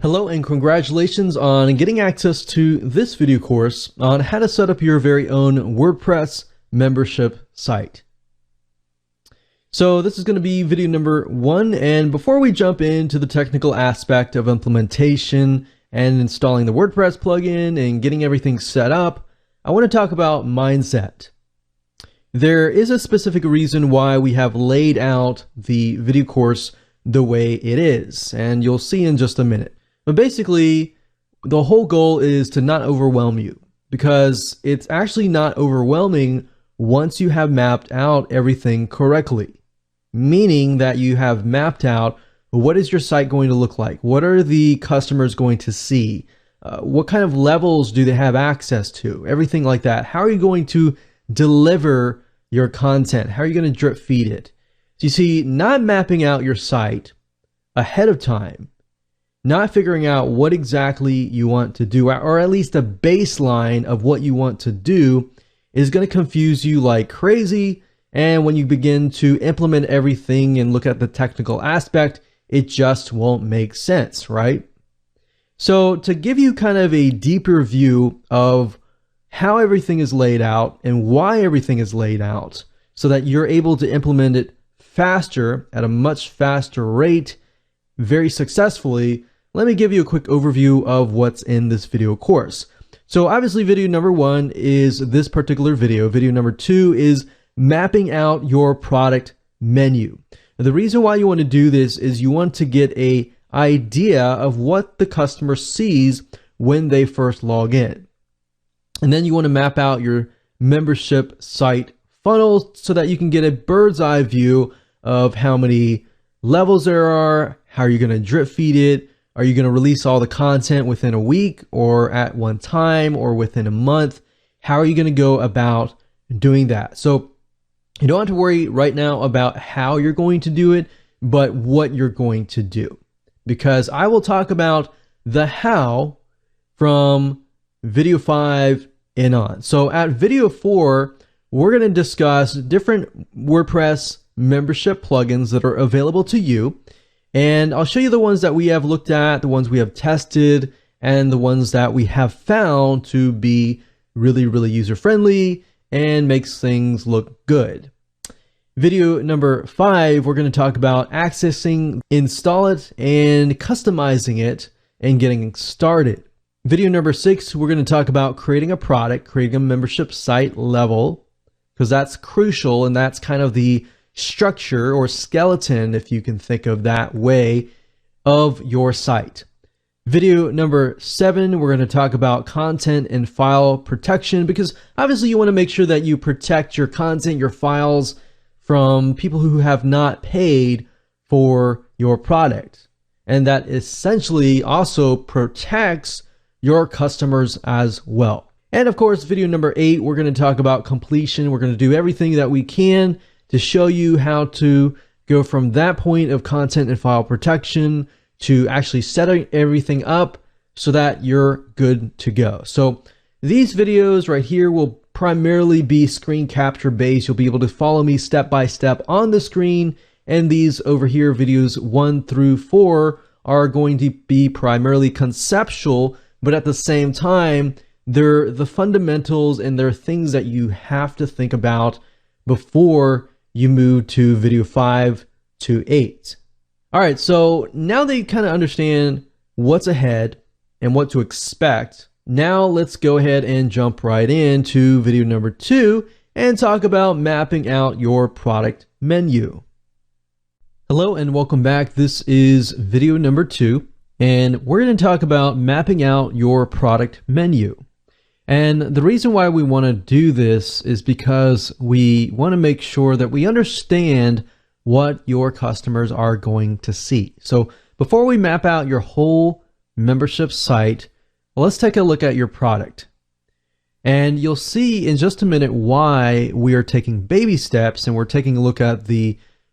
Hello and congratulations on getting access to this video course on how to set up your very own WordPress membership site. So this is going to be video number 1, and before we jump into the technical aspect of implementation and installing the WordPress plugin and getting everything set up, I want to talk about mindset. There is a specific reason why we have laid out the video course the way it is, and you'll see in just a minute. But basically, the whole goal is to not overwhelm you, because it's actually not overwhelming once you have mapped out everything correctly. Meaning that you have mapped out what is your site going to look like? What are the customers going to see? What kind of levels do they have access to? Everything like that. How are you going to deliver your content? How are you going to drip feed it? So you see, not mapping out your site ahead of time, not figuring out what exactly you want to do, or at least a baseline of what you want to do, is going to confuse you like crazy. And when you begin to implement everything and look at the technical aspect, it just won't make sense, right? So to give you kind of a deeper view of how everything is laid out and why everything is laid out, so that you're able to implement it faster at a much faster rate, very successfully, let me give you a quick overview of what's in this video course. So obviously video number 1 is this particular video. Video number 2 is mapping out your product menu. Now, the reason why you want to do this is you want to get an idea of what the customer sees when they first log in. And then you want to map out your membership site funnel so that you can get a bird's eye view of how many levels there are, how are you going to drip feed it, are you going to release all the content within a week or at one time or within a month? How are you going to go about doing that? So you don't have to worry right now about how you're going to do it, but what you're going to do. Because I will talk about the how from video 5 and on. So at video 4, we're going to discuss different WordPress membership plugins that are available to you. And I'll show you the ones that we have looked at, the ones we have tested, and the ones that we have found to be really, really user-friendly and makes things look good. Video number 5, we're going to talk about accessing, install it, and customizing it and getting started. Video number 6, we're going to talk about creating a product, creating a membership site level, because that's crucial, and that's kind of the structure or skeleton, if you can think of that way, of your site. Video number 7, we're going to talk about content and file protection, because obviously you want to make sure that you protect your content, your files, from people who have not paid for your product. And that essentially also protects your customers as well. And of course, video number 8, we're going to talk about completion. We're going to do everything that we can to show you how to go from that point of content and file protection to actually setting everything up so that you're good to go. So these videos right here will primarily be screen capture based. You'll be able to follow me step by step on the screen, and these over here, videos 1 through 4, are going to be primarily conceptual, but at the same time, they're the fundamentals and they're things that you have to think about before you move to video 5 to 8. All right, so now that you kind of understand what's ahead and what to expect, now let's go ahead and jump right into video number 2 and talk about mapping out your product menu. Hello and welcome back. This is video number 2, and we're going to talk about mapping out your product menu. And the reason why we want to do this is because we want to make sure that we understand what your customers are going to see. So before we map out your whole membership site, let's take a look at your product. And you'll see in just a minute why we are taking baby steps, and we're taking a look at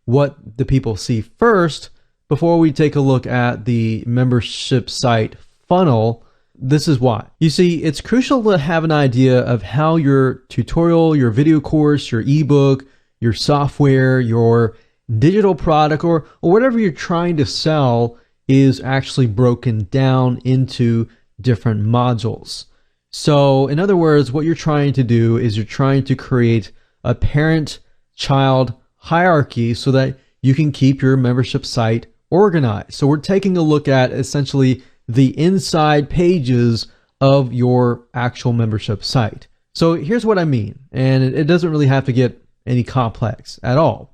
what the people see first before we take a look at the membership site funnel. This is why. You see, it's crucial to have an idea of how your tutorial, your video course, your ebook, your software, your digital product, or whatever you're trying to sell is actually broken down into different modules. So in other words, what you're trying to do is you're trying to create a parent-child hierarchy so that you can keep your membership site organized. So we're taking a look at essentially the inside pages of your actual membership site. So here's what I mean, and it doesn't really have to get any complex at all.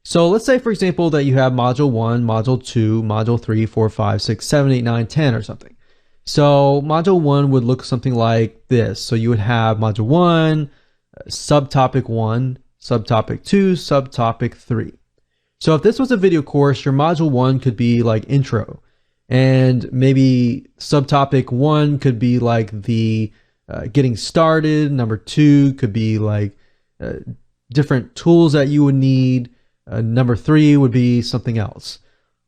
So let's say, for example, that you have module 1, module 2, module 3, 4, 5, 6, 7, 8, 9, 10 or something. So module 1 would look something like this. So you would have module 1, subtopic 1, subtopic 2, subtopic 3. So if this was a video course, your module 1 could be like intro, and maybe subtopic 1 could be like the getting started. Number 2 could be like different tools that you would need. Number 3 would be something else.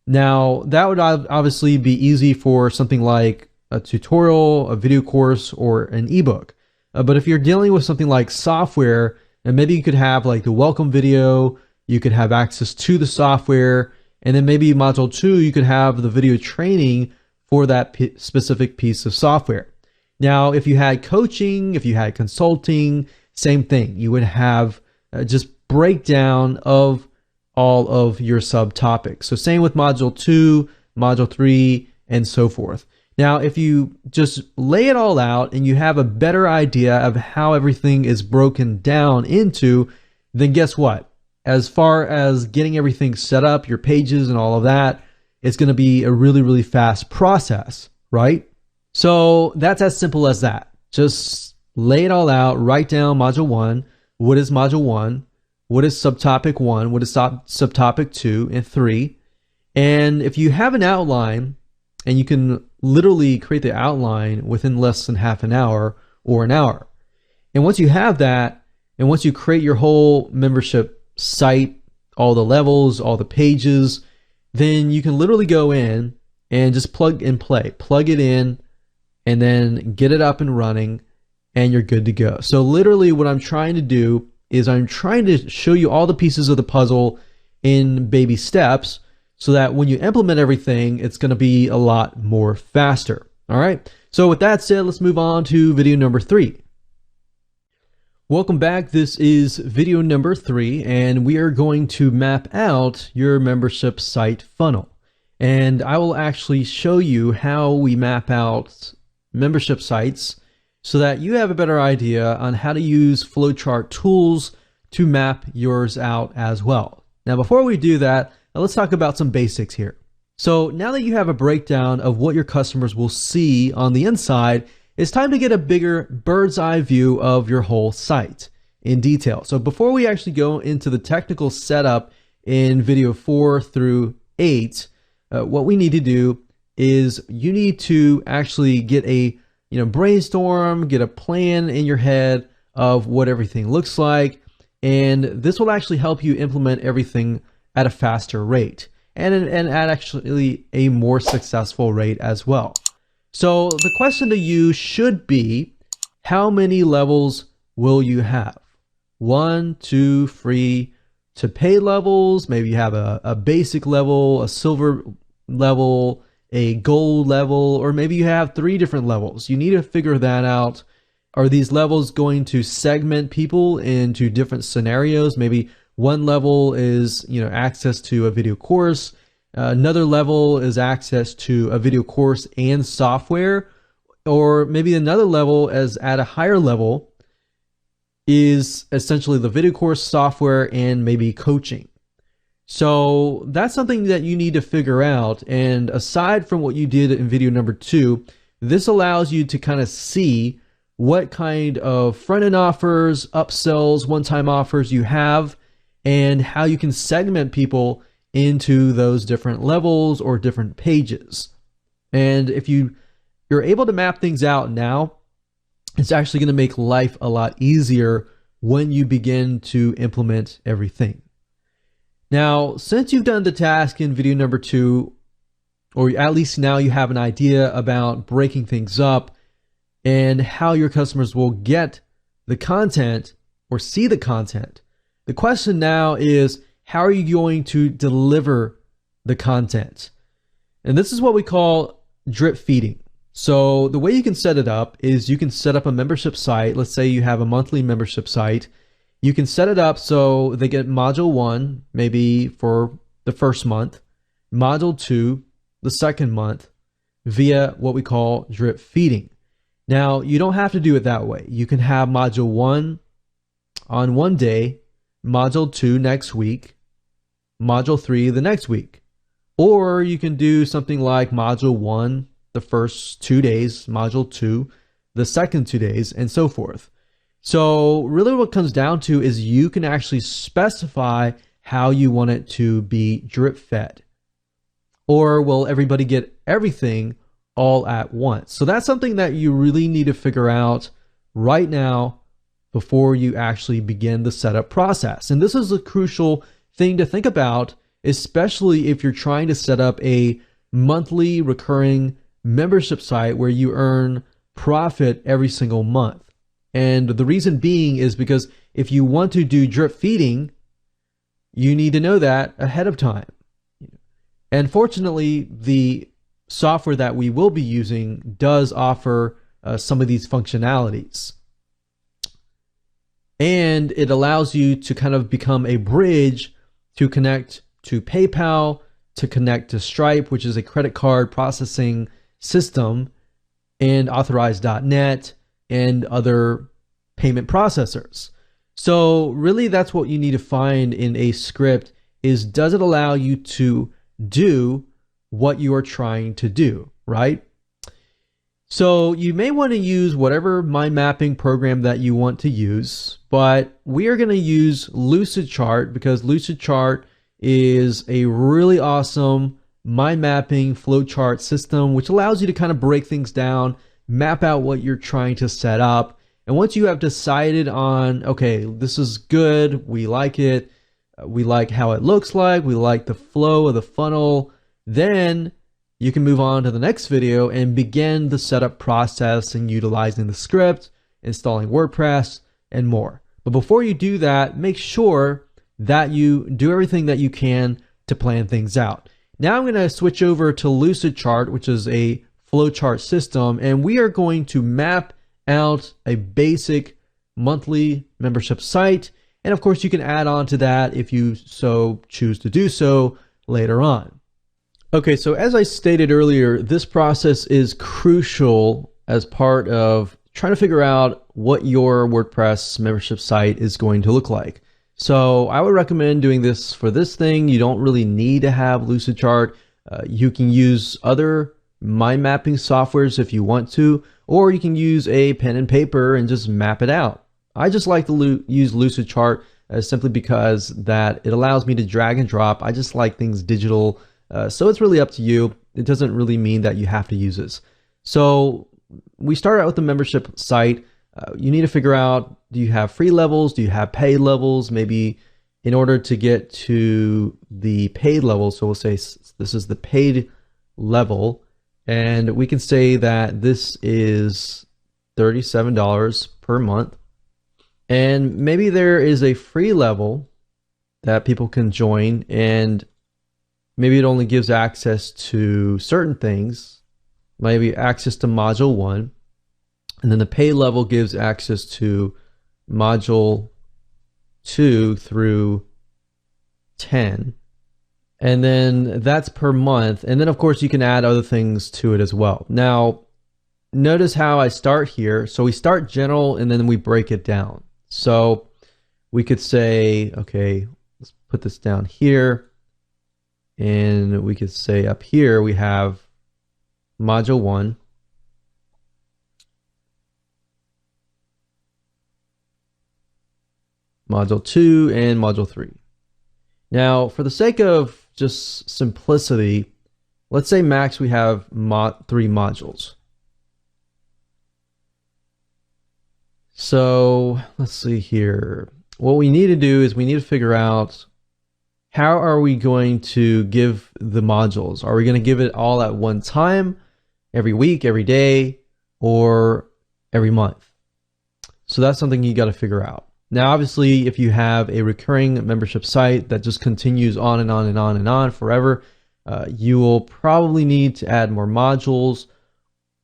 Now that would obviously be easy for something like a tutorial, a video course, or an ebook. But if you're dealing with something like software, and maybe you could have like the welcome video, you could have access to the software, and then maybe module 2, you could have the video training for that specific piece of software. Now, if you had coaching, if you had consulting, same thing. You would have just breakdown of all of your subtopics. So same with module 2, module 3, and so forth. Now, if you just lay it all out and you have a better idea of how everything is broken down into, then guess what? As far as getting everything set up, your pages and all of that, it's going to be a really, really fast process, right? So that's as simple as that. Just lay it all out, write down module 1. What is module 1? What is subtopic 1? What is subtopic 2 and 3? And if you have an outline, and you can literally create the outline within less than half an hour or an hour. And once you have that, and once you create your whole membership site, all the levels, all the pages, then you can literally go in and just plug and play, plug it in, and then get it up and running, and you're good to go. So literally what I'm trying to do is I'm trying to show you all the pieces of the puzzle in baby steps, so that when you implement everything, it's going to be a lot more faster. All right. So with that said, let's move on to video number 3. Welcome back. This is video number 3, and we are going to map out your membership site funnel. And I will actually show you how we map out membership sites so that you have a better idea on how to use flowchart tools to map yours out as well. Now, before we do that, let's talk about some basics here. So now that you have a breakdown of what your customers will see on the inside, it's time to get a bigger bird's eye view of your whole site in detail. So before we actually go into the technical setup in video 4 through 8, what we need to do is you need to actually get a brainstorm, get a plan in your head of what everything looks like, and this will actually help you implement everything at a faster rate and at actually a more successful rate as well. So the question to you should be, how many levels will you have? 1, 2, 3 to pay levels. Maybe you have a basic level, a silver level, a gold level, or maybe you have 3 different levels. You need to figure that out. Are these levels going to segment people into different scenarios? Maybe one level is, access to a video course. Another level is access to a video course and software. Or maybe another level is at a higher level is essentially the video course, software, and maybe coaching. So that's something that you need to figure out. And aside from what you did in video number 2, this allows you to kind of see what kind of front-end offers, upsells, one-time offers you have, and how you can segment people into those different levels or different pages. And if you're able to map things out now, it's actually going to make life a lot easier when you begin to implement everything. Now, since you've done the task in video number 2, or at least now you have an idea about breaking things up and how your customers will get the content or see the content, the question now is, how are you going to deliver the content? And this is what we call drip feeding. So the way you can set it up is you can set up a membership site. Let's say you have a monthly membership site. You can set it up so they get module 1, maybe for the first month, module 2, the second month, via what we call drip feeding. Now, you don't have to do it that way. You can have module 1 on one day, module 2 next week, module 3 the next week. Or you can do something like module 1 the first 2 days, module 2 the second 2 days, and so forth. So really what it comes down to is you can actually specify how you want it to be drip fed. Or will everybody get everything all at once? So that's something that you really need to figure out right now before you actually begin the setup process. And this is a crucial thing to think about, especially if you're trying to set up a monthly recurring membership site where you earn profit every single month. And the reason being is because if you want to do drip feeding, you need to know that ahead of time. And fortunately, the software that we will be using does offer some of these functionalities. And it allows you to kind of become a bridge to connect to PayPal, to connect to Stripe, which is a credit card processing system, and Authorize.net and other payment processors. So really that's what you need to find in a script is, does it allow you to do what you are trying to do, right? So you may want to use whatever mind mapping program that you want to use, but we are going to use Lucidchart because Lucidchart is a really awesome mind mapping flowchart system, which allows you to kind of break things down, map out what you're trying to set up. And once you have decided on, okay, this is good, we like it, we like how it looks like, we like the flow of the funnel, then you can move on to the next video and begin the setup process and utilizing the script, installing WordPress, and more. But before you do that, make sure that you do everything that you can to plan things out. Now I'm going to switch over to Lucidchart, which is a flowchart system, and we are going to map out a basic monthly membership site. And of course, you can add on to that if you so choose to do so later on. Okay, so as I stated earlier, this process is crucial as part of trying to figure out what your WordPress membership site is going to look like. So I would recommend doing this for this thing. You don't really need to have Lucidchart. You can use other mind mapping softwares if you want to, or you can use a pen and paper and just map it out. I just like to use Lucidchart simply because that it allows me to drag and drop. I just like things digital. So it's really up to you. It doesn't really mean that you have to use this. So we start out with the membership site. You need to figure out, do you have free levels? Do you have paid levels? Maybe in order to get to the paid level, so we'll say this is the paid level, and we can say that this is $37 per month. And maybe there is a free level that people can join, and maybe it only gives access to certain things, maybe access to module 1. And then the pay level gives access to module 2 through 10. And then that's per month. And then of course you can add other things to it as well. Now, notice how I start here. So we start general and then we break it down. So we could say, okay, let's put this down here. And we could say up here we have module 1. Module 2 and module 3. Now, for the sake of just simplicity, let's say max we have 3 modules. So let's see here. What we need to do is we need to figure out, how are we going to give the modules? Are we going to give it all at one time, every week, every day, or every month? So that's something you got to figure out. Now, obviously, if you have a recurring membership site that just continues on and on and on and on forever, You will probably need to add more modules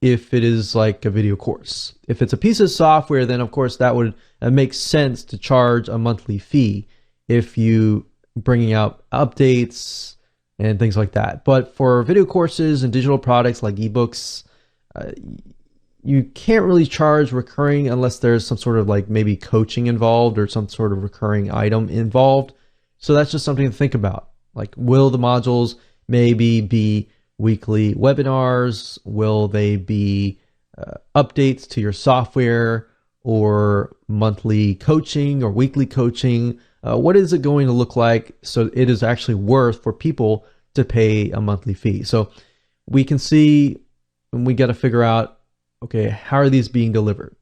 if it is like a video course. If it's a piece of software, then of course that would make sense to charge a monthly fee if you bringing out updates and things like that. But for video courses and digital products like ebooks, you can't really charge recurring unless there's some sort of like maybe coaching involved or some sort of recurring item involved. So that's just something to think about. Like, will the modules maybe be weekly webinars? Will they be updates to your software, or monthly coaching or weekly coaching? What is it going to look like so it is actually worth for people to pay a monthly fee? So we can see, and we got to figure out, okay, how are these being delivered?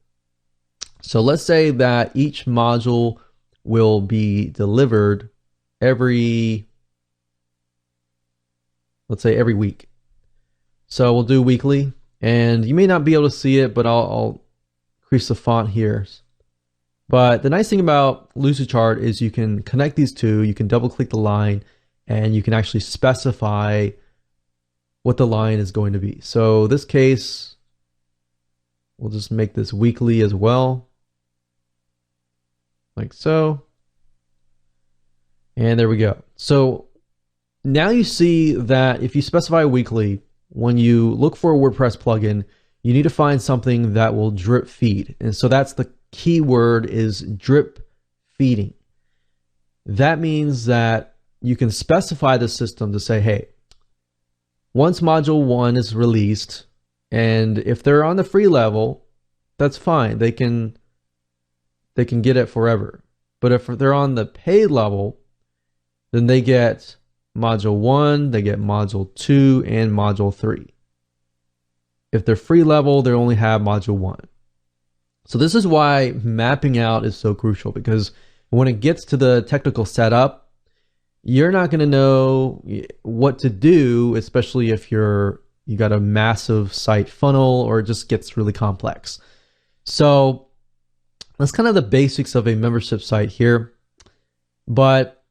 So let's say that each module will be delivered every week. So we'll do weekly, and you may not be able to see it, but I'll increase the font here. But the nice thing about Lucidchart is you can connect these two, you can double click the line, and you can actually specify what the line is going to be. So this case, we'll just make this weekly as well, like so. And there we go. So now you see that if you specify weekly, when you look for a WordPress plugin, you need to find something that will drip feed. And so that's the key word, is drip feeding. That means that you can specify the system to say, hey, once module 1 is released, and if they're on the free level, that's fine. They can get it forever. But if they're on the paid level, then they get module 1, they get module 2, and module 3. If they're free level, they only have module 1. So this is why mapping out is so crucial, because when it gets to the technical setup, you're not going to know what to do, especially if you got a massive site funnel or it just gets really complex. So that's kind of the basics of a membership site here. But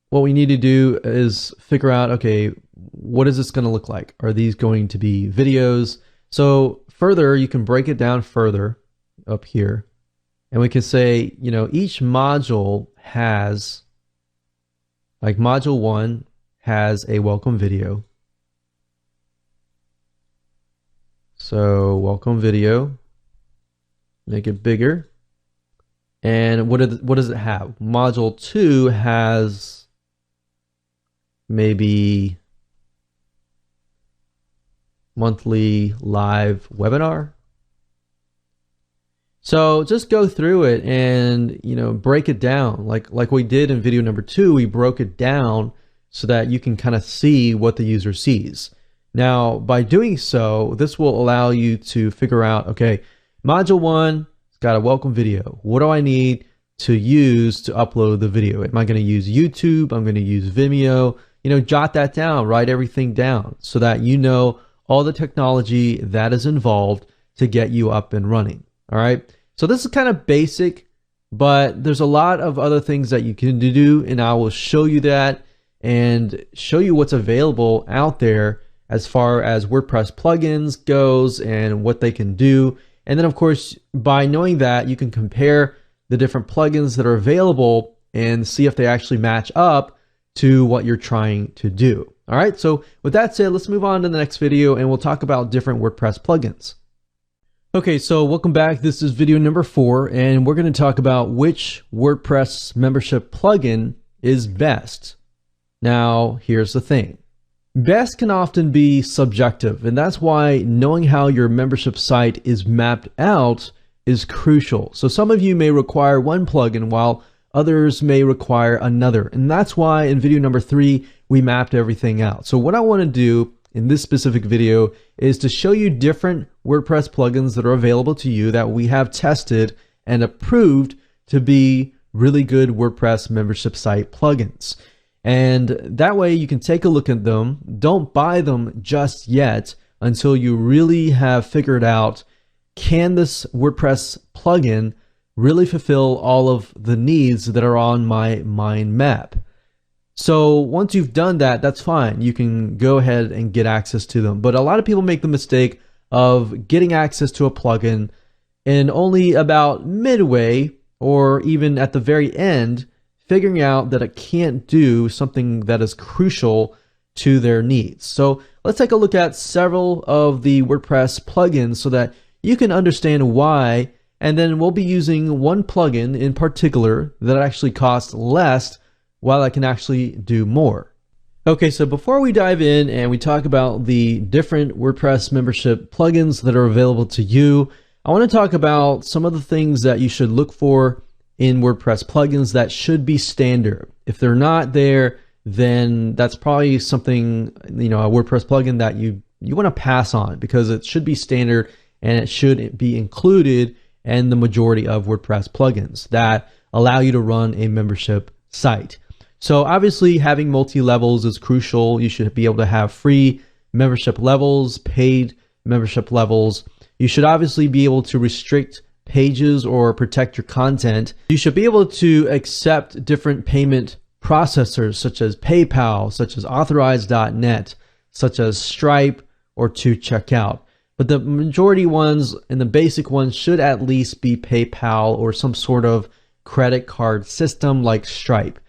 what we need to do is figure out, okay, what is this going to look like? Are these going to be videos? So further, you can break it down further up here, and we can say, you know, each module has, like module 1 has a welcome video. So welcome video, make it bigger. And what does it have? Module 2 has maybe monthly live webinar. So just go through it and, you know, break it down like we did in video number 2. We broke it down so that you can kind of see what the user sees. Now, by doing so, this will allow you to figure out, okay, module 1 has got a welcome video. What do I need to use to upload the video? Am I going to use YouTube? I'm going to use Vimeo. You know, jot that down, write everything down so that you know all the technology that is involved to get you up and running. All right. So this is kind of basic, but there's a lot of other things that you can do, and I will show you that and show you what's available out there as far as WordPress plugins goes and what they can do. And then of course, by knowing that, you can compare the different plugins that are available and see if they actually match up to what you're trying to do. All right, so with that said, let's move on to the next video and we'll talk about different WordPress plugins. Okay, so welcome back. This is video number 4, and we're going to talk about which WordPress membership plugin is best. Now, here's the thing. Best can often be subjective, and that's why knowing how your membership site is mapped out is crucial. So some of you may require one plugin while others may require another. And that's why in video number 3, we mapped everything out. So what I want to do in this specific video is to show you different WordPress plugins that are available to you that we have tested and approved to be really good WordPress membership site plugins. And that way you can take a look at them. Don't buy them just yet until you really have figured out, can this WordPress plugin really fulfill all of the needs that are on my mind map? So once you've done that, that's fine. You can go ahead and get access to them. But a lot of people make the mistake of getting access to a plugin and only about midway or even at the very end, figuring out that it can't do something that is crucial to their needs. So let's take a look at several of the WordPress plugins so that you can understand why, and then we'll be using one plugin in particular that actually costs less while I can actually do more. Okay, so before we dive in and we talk about the different WordPress membership plugins that are available to you, I want to talk about some of the things that you should look for in WordPress plugins that should be standard. If they're not there, then that's probably something, a WordPress plugin that you want to pass on, because it should be standard and it should be included in the majority of WordPress plugins that allow you to run a membership site. So obviously having multi-levels is crucial. You should be able to have free membership levels, paid membership levels. You should obviously be able to restrict pages or protect your content. You should be able to accept different payment processors such as PayPal, such as Authorize.net, such as Stripe, or to checkout. But the majority ones and the basic ones should at least be PayPal or some sort of credit card system like Stripe.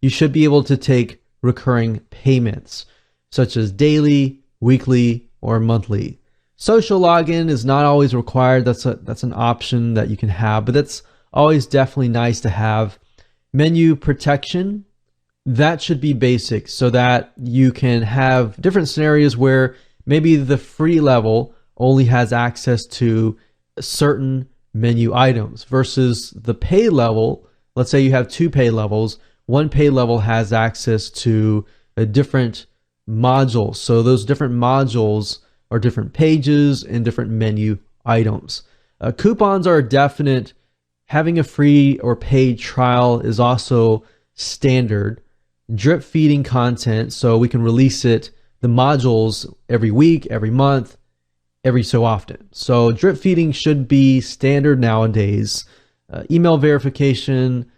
You should be able to take recurring payments such as daily, weekly, or monthly. Social login is not always required. That's an option that you can have, but that's always definitely nice to have. Menu protection, that should be basic so that you can have different scenarios where maybe the free level only has access to certain menu items versus the pay level. Let's say you have two pay levels. One pay level has access to a different modules. So those different modules are different pages and different menu items. Coupons are definite. Having a free or paid trial is also standard. Drip feeding content, so we can release the modules every week, every month, every so often. So drip feeding should be standard nowadays. Email verification,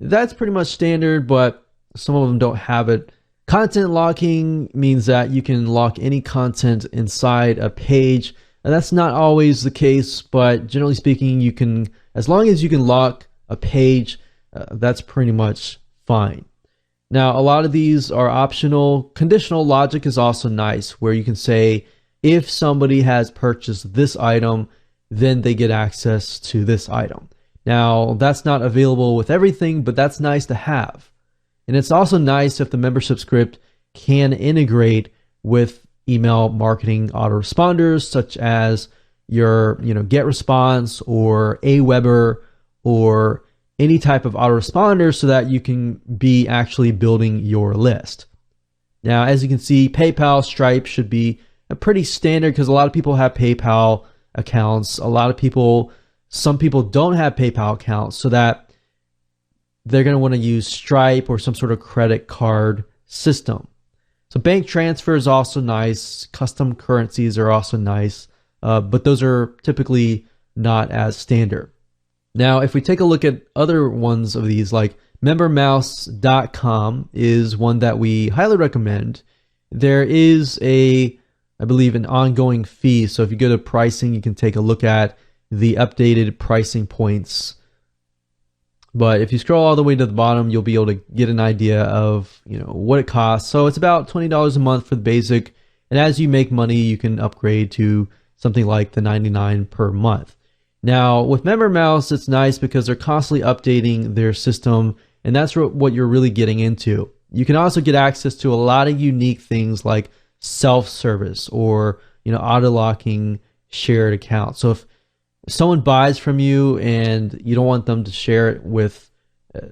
that's pretty much standard, but some of them don't have it. Content locking means that you can lock any content inside a page. And that's not always the case, but generally speaking, you can, as long as you can lock a page, that's pretty much fine. Now, a lot of these are optional. Conditional logic is also nice, where you can say, if somebody has purchased this item, then they get access to this item. Now, that's not available with everything, but that's nice to have. And it's also nice if the membership script can integrate with email marketing autoresponders, such as your GetResponse or Aweber or any type of autoresponder, so that you can be actually building your list. Now, as you can see, PayPal, Stripe should be a pretty standard because a lot of people have PayPal accounts. Some people don't have PayPal accounts, so that they're going to want to use Stripe or some sort of credit card system. So bank transfer is also nice. Custom currencies are also nice, but those are typically not as standard. Now, if we take a look at other ones of these, like membermouse.com is one that we highly recommend. There is I believe, an ongoing fee. So if you go to pricing, you can take a look at the updated pricing points. But if you scroll all the way to the bottom, you'll be able to get an idea of what it costs. So it's about $20 a month for the basic, and as you make money, you can upgrade to something like the $99 per month. Now with MemberMouse, it's nice because they're constantly updating their system, and that's what you're really getting into. You can also get access to a lot of unique things like self-service or auto-locking shared accounts. So if someone buys from you and you don't want them to share it with,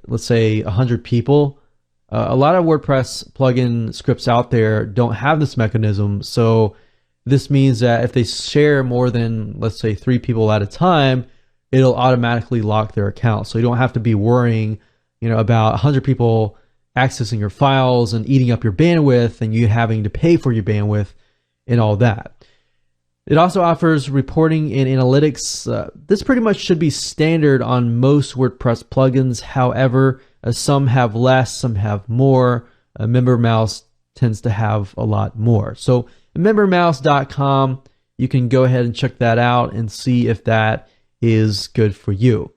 let's say, 100 people, a lot of WordPress plugin scripts out there don't have this mechanism. So this means that if they share more than, let's say, 3 people at a time, it'll automatically lock their account. So you don't have to be worrying, about 100 people accessing your files and eating up your bandwidth and you having to pay for your bandwidth and all that. It also offers reporting and analytics. This pretty much should be standard on most WordPress plugins. However, some have less, some have more. MemberMouse tends to have a lot more. So membermouse.com, you can go ahead and check that out and see if that is good for you.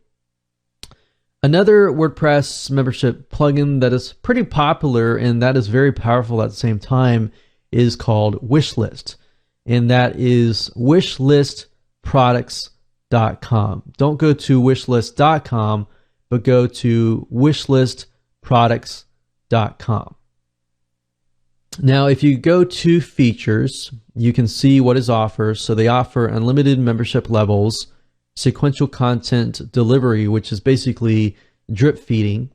Another WordPress membership plugin that is pretty popular and that is very powerful at the same time is called Wishlist. And that is wishlistproducts.com. Don't go to wishlist.com, but go to wishlistproducts.com. Now, if you go to features, you can see what is offered. So they offer unlimited membership levels, sequential content delivery, which is basically drip feeding.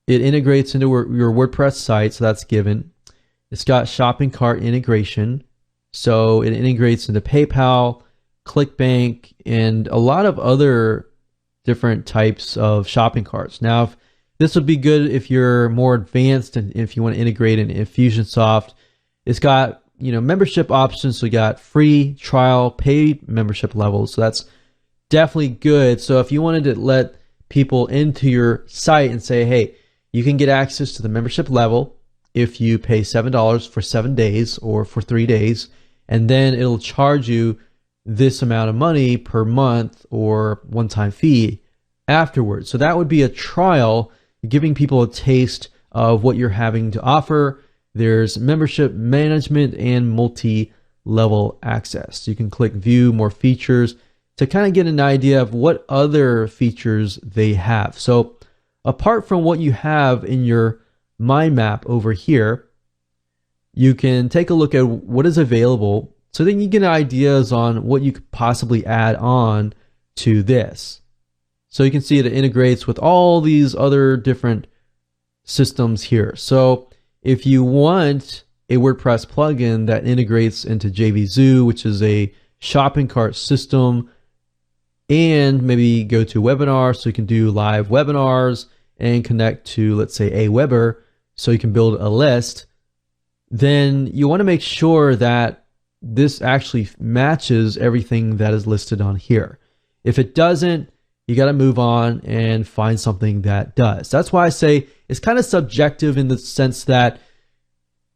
It integrates into your WordPress site, so that's given. It's got shopping cart integration, so it integrates into PayPal, ClickBank, and a lot of other different types of shopping carts. Now, this would be good if you're more advanced and if you want to integrate in Infusionsoft. It's got, membership options. So you got free, trial, paid membership levels. So that's definitely good. So if you wanted to let people into your site and say, hey, you can get access to the membership level if you pay $7 for 7 days or for 3 days, and then it'll charge you this amount of money per month or one-time fee afterwards. So that would be a trial, giving people a taste of what you're having to offer. There's membership management and multi-level access. You can click view more features to kind of get an idea of what other features they have. So apart from what you have in your mind map over here, you can take a look at what is available, so then you get ideas on what you could possibly add on to this. So you can see it integrates with all these other different systems here. So if you want a WordPress plugin that integrates into JVZoo, which is a shopping cart system, and maybe go to webinar, so you can do live webinars and connect to, let's say, Aweber, so you can build a list, then you want to make sure that this actually matches everything that is listed on here. If it doesn't, you got to move on and find something that does. That's why I say it's kind of subjective in the sense that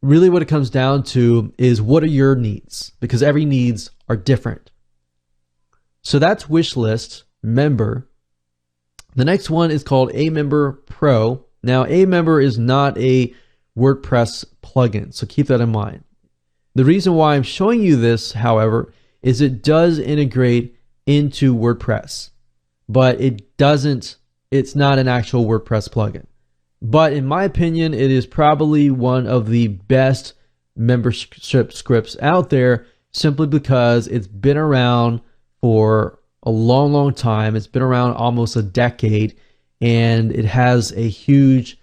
really what it comes down to is what are your needs, because every needs are different. So that's Wishlist Member. The next one is called Amember Pro. Now, Amember is not a WordPress plugin, so keep that in mind. The reason why I'm showing you this, however, is it does integrate into WordPress, but it's not an actual WordPress plugin. But in my opinion, it is probably one of the best membership scripts out there, simply because it's been around for a long, long time. It's been around almost a decade, and it has a huge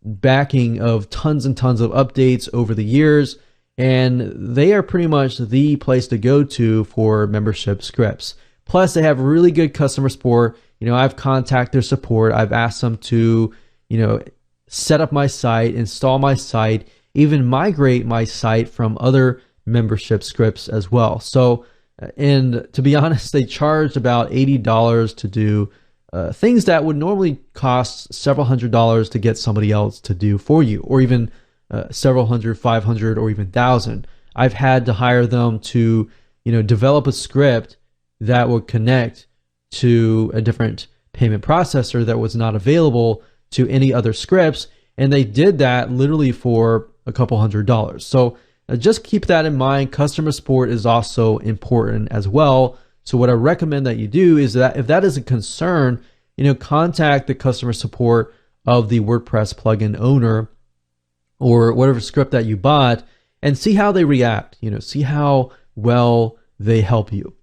backing of tons and tons of updates over the years, and they are pretty much the place to go to for membership scripts. Plus, they have really good customer support. I've contacted their support. I've asked them to, set up my site, install my site, even migrate my site from other membership scripts as well. So, and to be honest, they charged about $80 to do things that would normally cost several $100s to get somebody else to do for you, or even several hundred, 500, or even 1,000. I've had to hire them to, develop a script that would connect to a different payment processor that was not available to any other scripts, and they did that literally for a couple $100s. So just keep that in mind. Customer support is also important as well. So what I recommend that you do is that if that is a concern, contact the customer support of the WordPress plugin owner or whatever script that you bought, and see how they react. See how well they help you.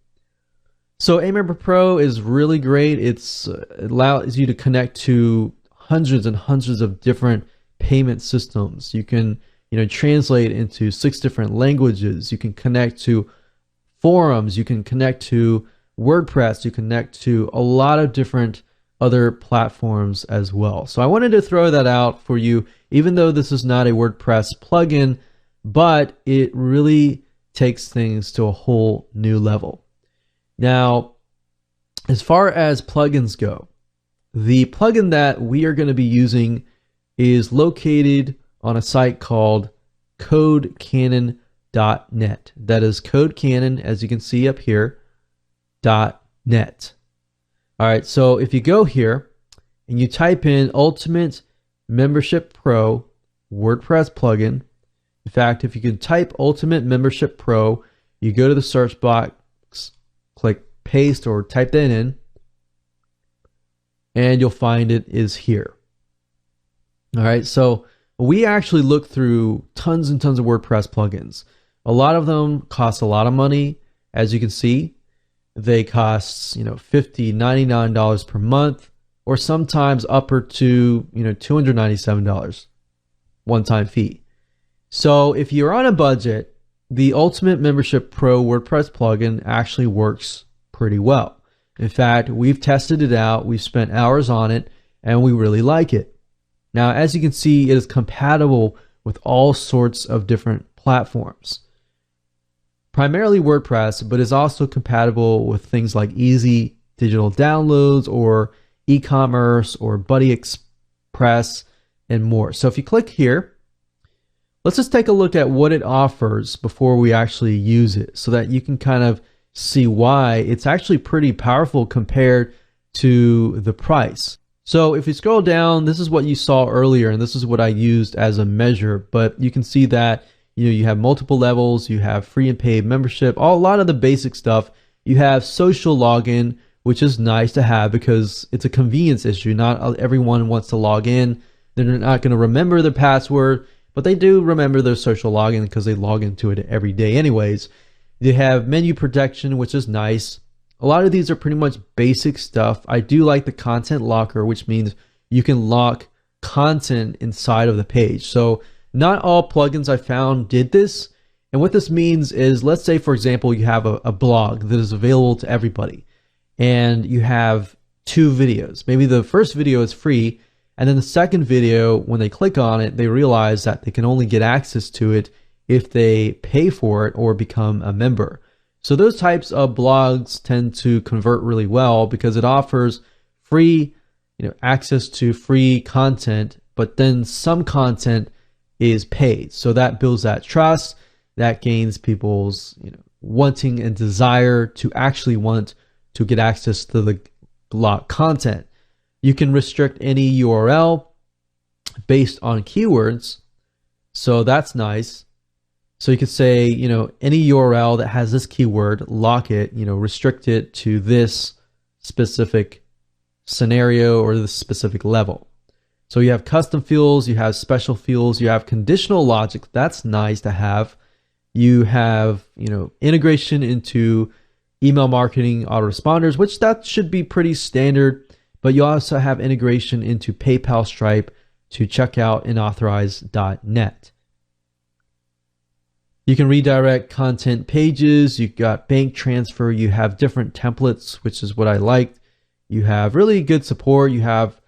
So Amember Pro is really great. It allows you to connect to hundreds and hundreds of different payment systems. You can translate into 6 different languages. You can connect to forums. You can connect to WordPress. You connect to a lot of different other platforms as well. So I wanted to throw that out for you, even though this is not a WordPress plugin, but it really takes things to a whole new level. Now, as far as plugins go, the plugin that we are going to be using is located on a site called codecanon.net. That is codecanon, as you can see up here, .net. All right, so if you go here and you type in Ultimate Membership Pro WordPress plugin, in fact, if you can type Ultimate Membership Pro, you go to the search box, click paste or type that in, and you'll find it is here. All right, so we actually looked through tons and tons of WordPress plugins. A lot of them cost a lot of money, as you can see. They cost, $50, $99 per month, or sometimes upper to, $297 one-time fee. So if you're on a budget, the Ultimate Membership Pro WordPress plugin actually works pretty well. In fact, we've tested it out, we've spent hours on it, and we really like it. Now, as you can see, it is compatible with all sorts of different platforms. Primarily WordPress, but is also compatible with things like easy digital downloads or e-commerce or Buddy Express and more. So if you click here, let's just take a look at what it offers before we actually use it so that you can kind of see why it's actually pretty powerful compared to the price. So if you scroll down, this is what you saw earlier, and this is what I used as a measure, but you can see that you have multiple levels, you have free and paid membership, a lot of the basic stuff. You have social login, which is nice to have because it's a convenience issue. Not everyone wants to log in. They're not going to remember their password, but they do remember their social login because they log into it every day anyways. They have menu protection, which is nice. A lot of these are pretty much basic stuff. I do like the content locker, which means you can lock content inside of the page. So not all plugins I found did this. And what this means is, let's say, for example, you have a blog that is available to everybody and you have 2 videos. Maybe the first video is free, and then the second video, when they click on it, they realize that they can only get access to it if they pay for it or become a member. So those types of blogs tend to convert really well because it offers free, access to free content, but then some content is paid. So that builds that trust, that gains people's wanting and desire to actually want to get access to the blog content. You can restrict any URL based on keywords, so that's nice. So you could say, any URL that has this keyword, lock it, restrict it to this specific scenario or this specific level. So you have custom fields, you have special fields, you have conditional logic. That's nice to have. You have, integration into email marketing autoresponders, which that should be pretty standard. But you also have integration into PayPal, Stripe to checkout and authorize.net. You can redirect content pages. You've got bank transfer. You have different templates, which is what I liked. You have really good support. You have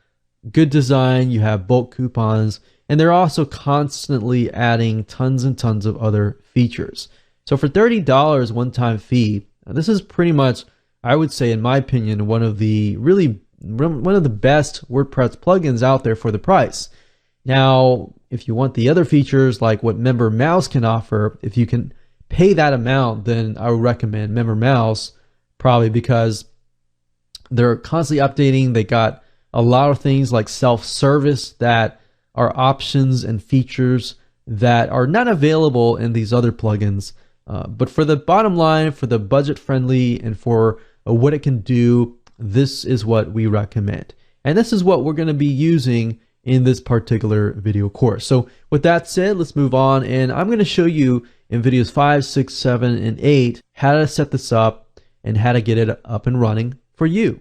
good design. You have bulk coupons. And they're also constantly adding tons and tons of other features. So for $30 one-time fee, this is pretty much, I would say, in my opinion, one of the best WordPress plugins out there for the price. Now, if you want the other features like what Member Mouse can offer, if you can pay that amount, then I would recommend Member Mouse, probably because they're constantly updating. They got a lot of things like self-service that are options and features that are not available in these other plugins. But for the bottom line, for the budget friendly and for what it can do, this is what we recommend. And this is what we're going to be using in this particular video course. So with that said, let's move on, and I'm going to show you in videos 5, 6, 7, and 8 how to set this up and how to get it up and running for you.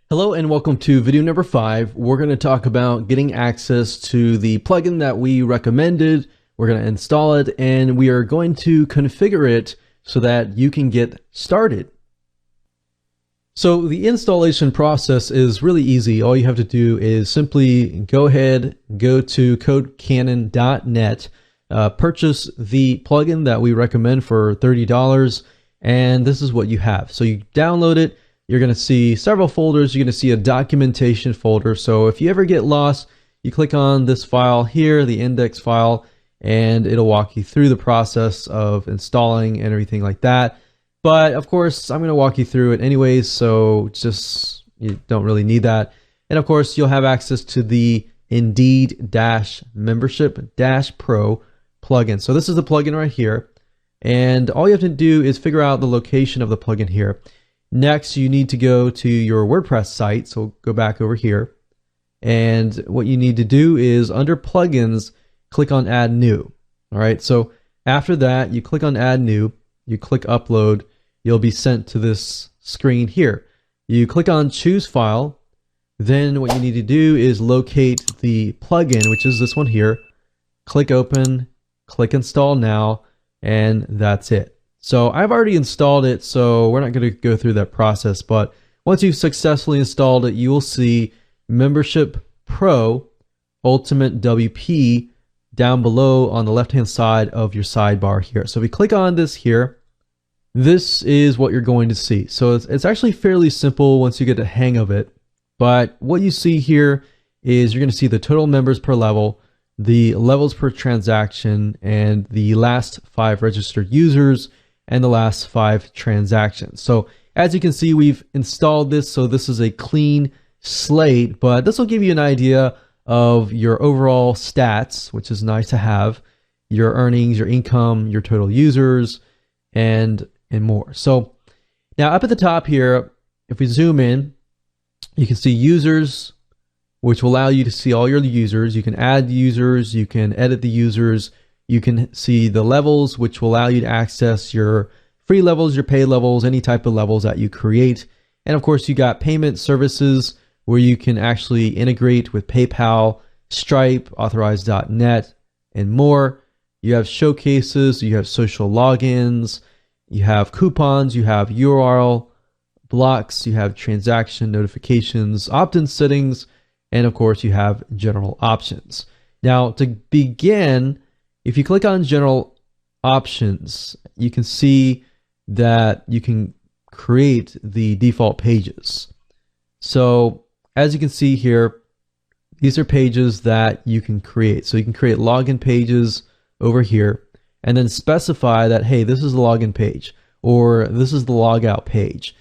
Hello and welcome to video number 5. We're going to talk about getting access to the plugin that we recommended. We're going to install it and we are going to configure it so that you can get started. So the installation process is really easy. All you have to do is simply go ahead, go to codecanon.net, purchase the plugin that we recommend for $30, and this is what you have. So you download it. You're going to see several folders. You're going to see a documentation folder. So if you ever get lost, you click on this file here, the index file, and it'll walk you through the process of installing and everything like that. But of course, I'm going to walk you through it anyways, so just you don't really need that. And of course, you'll have access to the Indeed-Membership-Pro plugin. So this is the plugin right here. And all you have to do is figure out the location of the plugin here. Next, you need to go to your WordPress site. So go back over here. And what you need to do is under plugins, click on add new. All right. So after that, you click on add new, you click upload, you'll be sent to this screen here. You click on choose file. Then what you need to do is locate the plugin, which is this one here. Click open, click install now, and that's it. So I've already installed it, so we're not going to go through that process. But once you've successfully installed it, you will see Membership Pro Ultimate WP down below on the left-hand side of your sidebar here. So if you click on this here, this is what you're going to see. So it's actually fairly simple once you get the hang of it. But what you see here is you're going to see the total members per level, the levels per transaction, and the last 5 registered users, and the last 5 transactions. So as you can see, we've installed this, so this is a clean slate, but this will give you an idea of your overall stats, which is nice to have, your earnings, your income, your total users, and more. So now up at the top here, if we zoom in, you can see users, which will allow you to see all your users. You can add users, you can edit the users, you can see the levels, which will allow you to access your free levels, your paid levels, any type of levels that you create. And of course, you got payment services where you can actually integrate with PayPal, Stripe, Authorize.net, and more. You have showcases, you have social logins, you have coupons, you have URL blocks, you have transaction notifications, opt-in settings, and of course you have general options. Now to begin, if you click on general options, you can see that you can create the default pages. So as you can see here, these are pages that you can create. So you can create login pages over here and then specify that, hey, this is the login page or this is the logout page.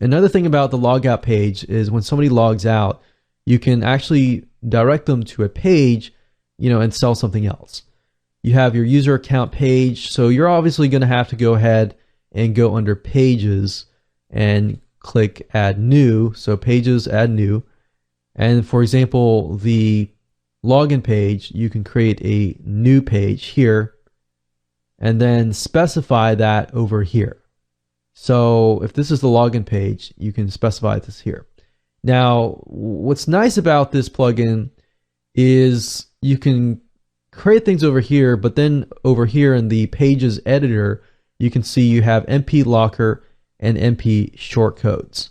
Another thing about the logout page is when somebody logs out, you can actually direct them to a page, and sell something else. You have your user account page, so you're obviously going to have to go ahead and go under pages and click add new. So pages, add new. And for example, the login page, you can create a new page here and then specify that over here. So if this is the login page, you can specify this here. Now, what's nice about this plugin is you can create things over here, but then over here in the pages editor, you can see you have MP locker and MP shortcodes.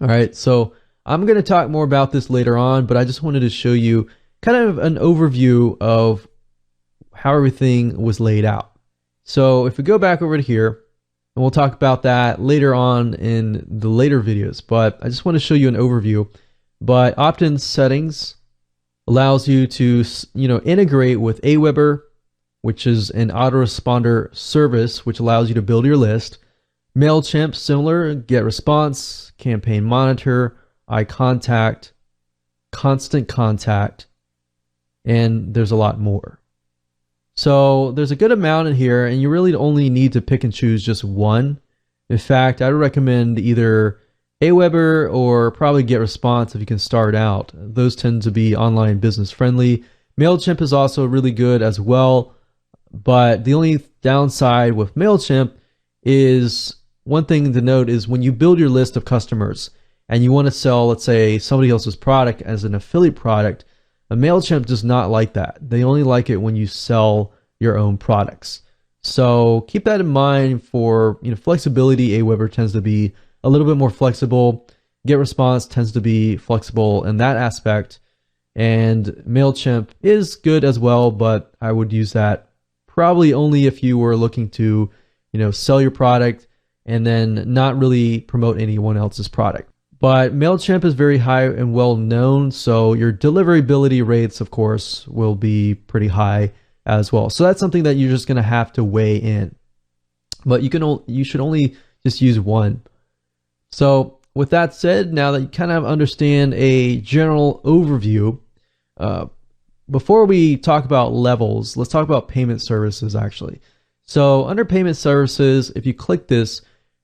All right, so I'm going to talk more about this later on, but I just wanted to show you kind of an overview of how everything was laid out. So if we go back over to here, and we'll talk about that later on in the later videos, but I just want to show you an overview. But opt-in settings allows you to, integrate with Aweber, which is an autoresponder service, which allows you to build your list. MailChimp, similar, get response, campaign monitor, iContact, constant contact, and there's a lot more. So there's a good amount in here, and you really only need to pick and choose just one. In fact, I would recommend either Aweber or probably GetResponse if you can start out. Those tend to be online business friendly. MailChimp is also really good as well, but the only downside with MailChimp is, one thing to note is when you build your list of customers and you want to sell, let's say, somebody else's product as an affiliate product, a MailChimp does not like that. They only like it when you sell your own products. So keep that in mind for flexibility. Aweber tends to be a little bit more flexible. GetResponse tends to be flexible in that aspect. And MailChimp is good as well, but I would use that probably only if you were looking to sell your product and then not really promote anyone else's product. But MailChimp is very high and well known, so your deliverability rates, of course, will be pretty high as well. So that's something that you're just going to have to weigh in. But you should only just use one. So with that said, now that you kind of understand a general overview, before we talk about levels, let's talk about payment services actually. So under payment services, if you click this,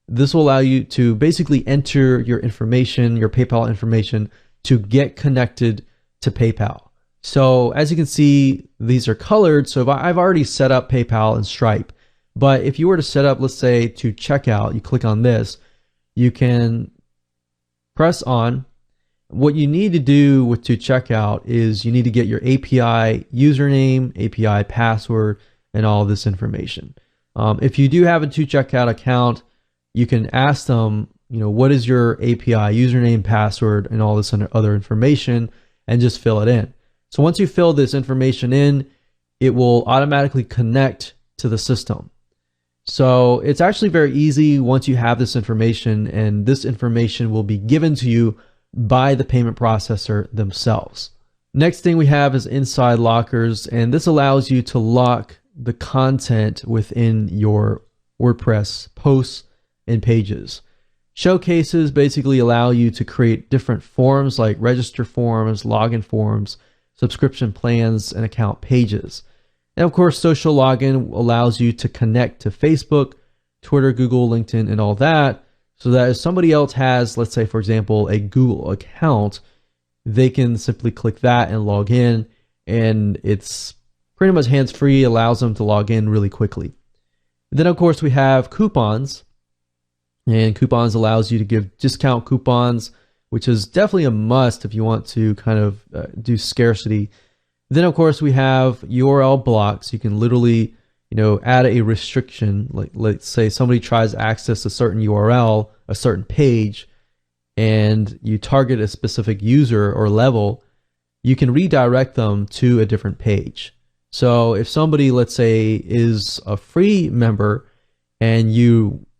this will allow you to basically enter your information, your PayPal information, to get connected to PayPal. So as you can see, these are colored. So if I've already set up PayPal and Stripe, but if you were to set up, let's say to checkout, you click on this, you can press on. What you need to do with to checkout is you need to get your API username, API password, and all this information. If you do have a to checkout account, you can ask them, what is your API username, password, and all this other information, and just fill it in. So once you fill this information in, it will automatically connect to the system. So it's actually very easy once you have this information, and this information will be given to you by the payment processor themselves. Next thing we have is inside lockers, and this allows you to lock the content within your WordPress posts and pages. Showcases basically allow you to create different forms like register forms, login forms, subscription plans, and account pages. And of course, social login allows you to connect to Facebook, Twitter, Google, LinkedIn, and all that, so that if somebody else has, let's say, for example, a Google account, they can simply click that and log in, and it's pretty much hands-free, allows them to log in really quickly. Then, of course, we have coupons, and coupons allows you to give discount coupons, which is definitely a must if you want to kind of do scarcity. Then, of course, we have URL blocks. You can literally, add a restriction. Like, let's say somebody tries to access a certain URL, a certain page, and you target a specific user or level, you can redirect them to a different page. So if somebody, let's say, is a free member and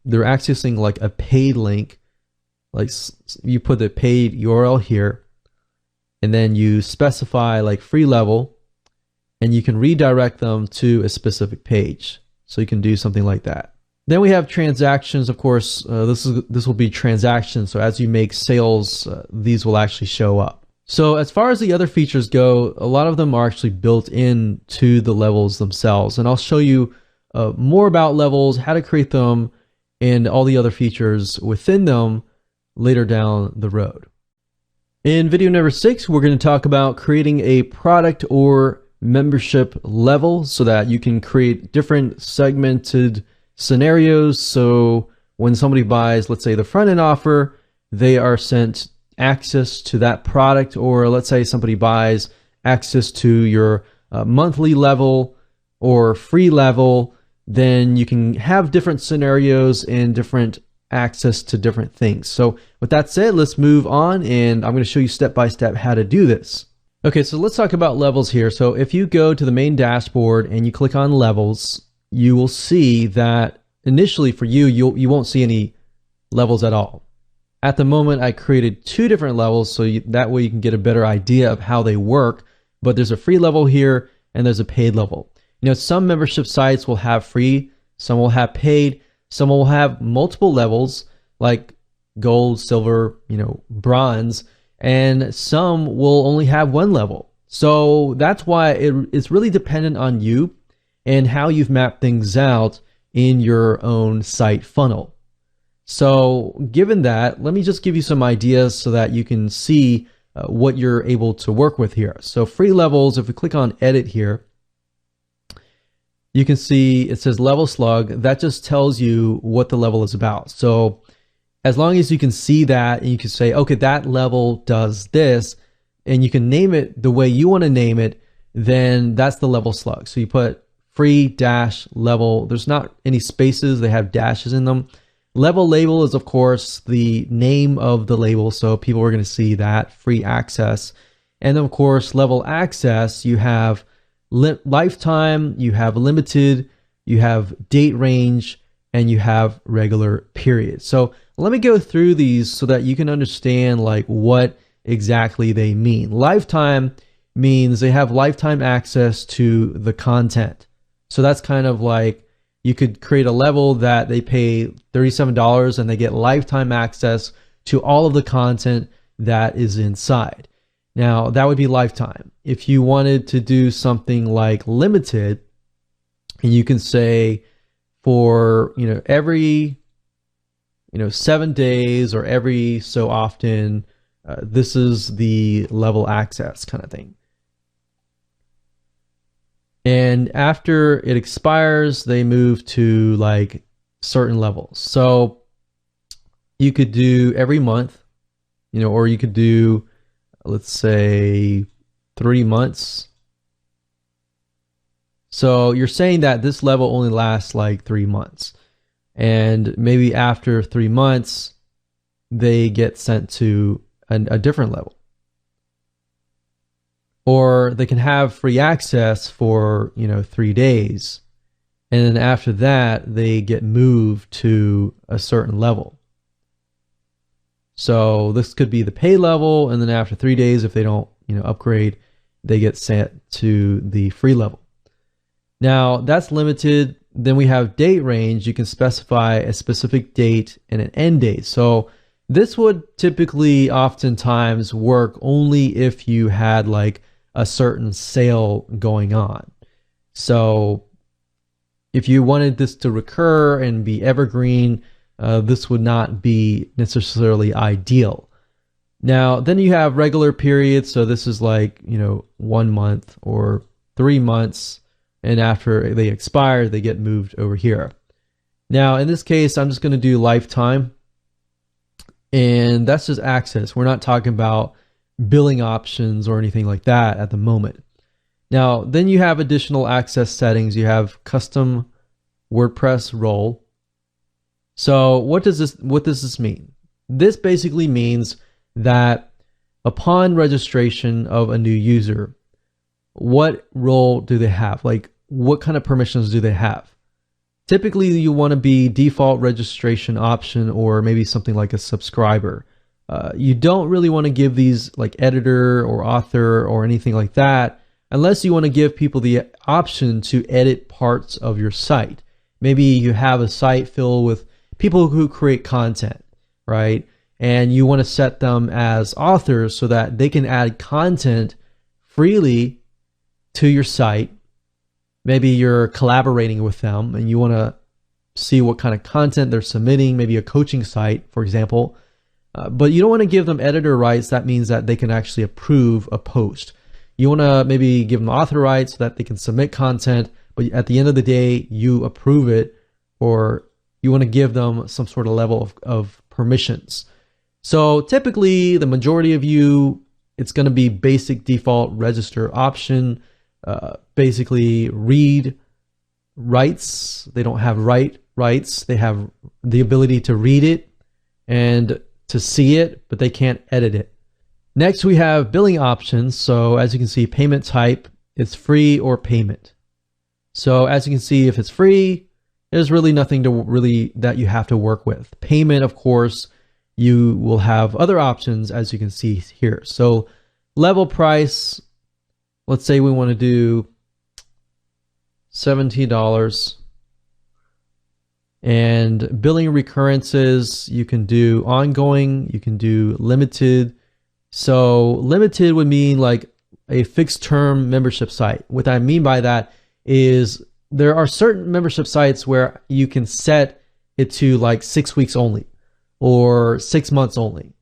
they're accessing like a paid link, like you put the paid URL here, and then you specify like free level, and you can redirect them to a specific page. So you can do something like that. Then we have transactions. Of course, this will be transactions. So as you make sales, these will actually show up. So as far as the other features go, a lot of them are actually built into the levels themselves. And I'll show you more about levels, how to create them, and all the other features within them later down the road. In video number 6, we're going to talk about creating a product or membership level so that you can create different segmented scenarios. So when somebody buys, let's say, the front end offer, they are sent access to that product. Or let's say somebody buys access to your monthly level or free level, then you can have different scenarios and different access to different things. So with that said, let's move on, and I'm going to show you step by step how to do this. Okay, so let's talk about levels here. So if you go to the main dashboard and you click on levels, you will see that initially for you won't see any levels at all. At the moment, I created 2 different levels, so that way you can get a better idea of how they work. But there's a free level here and there's a paid level. Some membership sites will have free, some will have paid, some will have multiple levels like gold, silver, bronze, and some will only have 1 level. So that's why it's really dependent on you and how you've mapped things out in your own site funnel. So given that, let me just give you some ideas so that you can see what you're able to work with here. So free levels, if we click on edit here, you can see it says level slug. That just tells you what the level is about. So as long as you can see that and you can say, okay, that level does this, and you can name it the way you want to name it, then that's the level slug. So you put free dash level. There's not any spaces. They have dashes in them. Level label is, of course, the name of the label. So people are going to see that free access. And then, of course, level access, you have lifetime, you have limited, you have date range, and you have regular period. So let me go through these so that you can understand like what exactly they mean. Lifetime means they have lifetime access to the content. So that's kind of like you could create a level that they pay $37 and they get lifetime access to all of the content that is inside. Now, that would be lifetime. If you wanted to do something like limited, and you can say for, every, 7 days or every so often, this is the level access kind of thing. And after it expires, they move to like certain levels. So you could do every month, or you could do, let's say 3 months. So you're saying that this level only lasts like 3 months. And maybe after 3 months, they get sent to a different level. Or they can have free access for, 3 days. And then after that, they get moved to a certain level. So this could be the pay level. And then after 3 days, if they don't, upgrade, they get sent to the free level. Now that's limited. Then we have date range. You can specify a specific date and an end date. So this would typically oftentimes work only if you had like a certain sale going on. So if you wanted this to recur and be evergreen, this would not be necessarily ideal. Now, then you have regular periods. So this is like, 1 month or 3 months. And after they expire, they get moved over here. Now, in this case, I'm just going to do lifetime. And that's just access. We're not talking about billing options or anything like that at the moment. Now, then you have additional access settings. You have custom WordPress role. So what does this mean? This basically means that upon registration of a new user, what role do they have? Like, what kind of permissions do they have? Typically, you want to be default registration option or maybe something like a subscriber. You don't really want to give these like editor or author or anything like that unless you want to give people the option to edit parts of your site. Maybe you have a site filled with people who create content, right? And you want to set them as authors so that they can add content freely to your site. Maybe you're collaborating with them and you want to see what kind of content they're submitting, maybe a coaching site, for example. But you don't want to give them editor rights. That means that they can actually approve a post. You want to maybe give them author rights so that they can submit content, but at the end of the day, you approve it, or you want to give them some sort of level of permissions. So typically, the majority of you, it's going to be basic default register option. Basically, read rights. They don't have write rights. They have the ability to read it and to see it, but they can't edit it. Next, we have billing options. So as you can see, payment type is free or payment. So as you can see, if it's free, there's really nothing that you have to work with. Payment, of course, you will have other options as you can see here. So level price, let's say we want to do $17. And billing recurrences, you can do ongoing, you can do limited. So limited would mean like a fixed term membership site. What I mean by that is there are certain membership sites where you can set it to like 6 weeks only or 6 months only.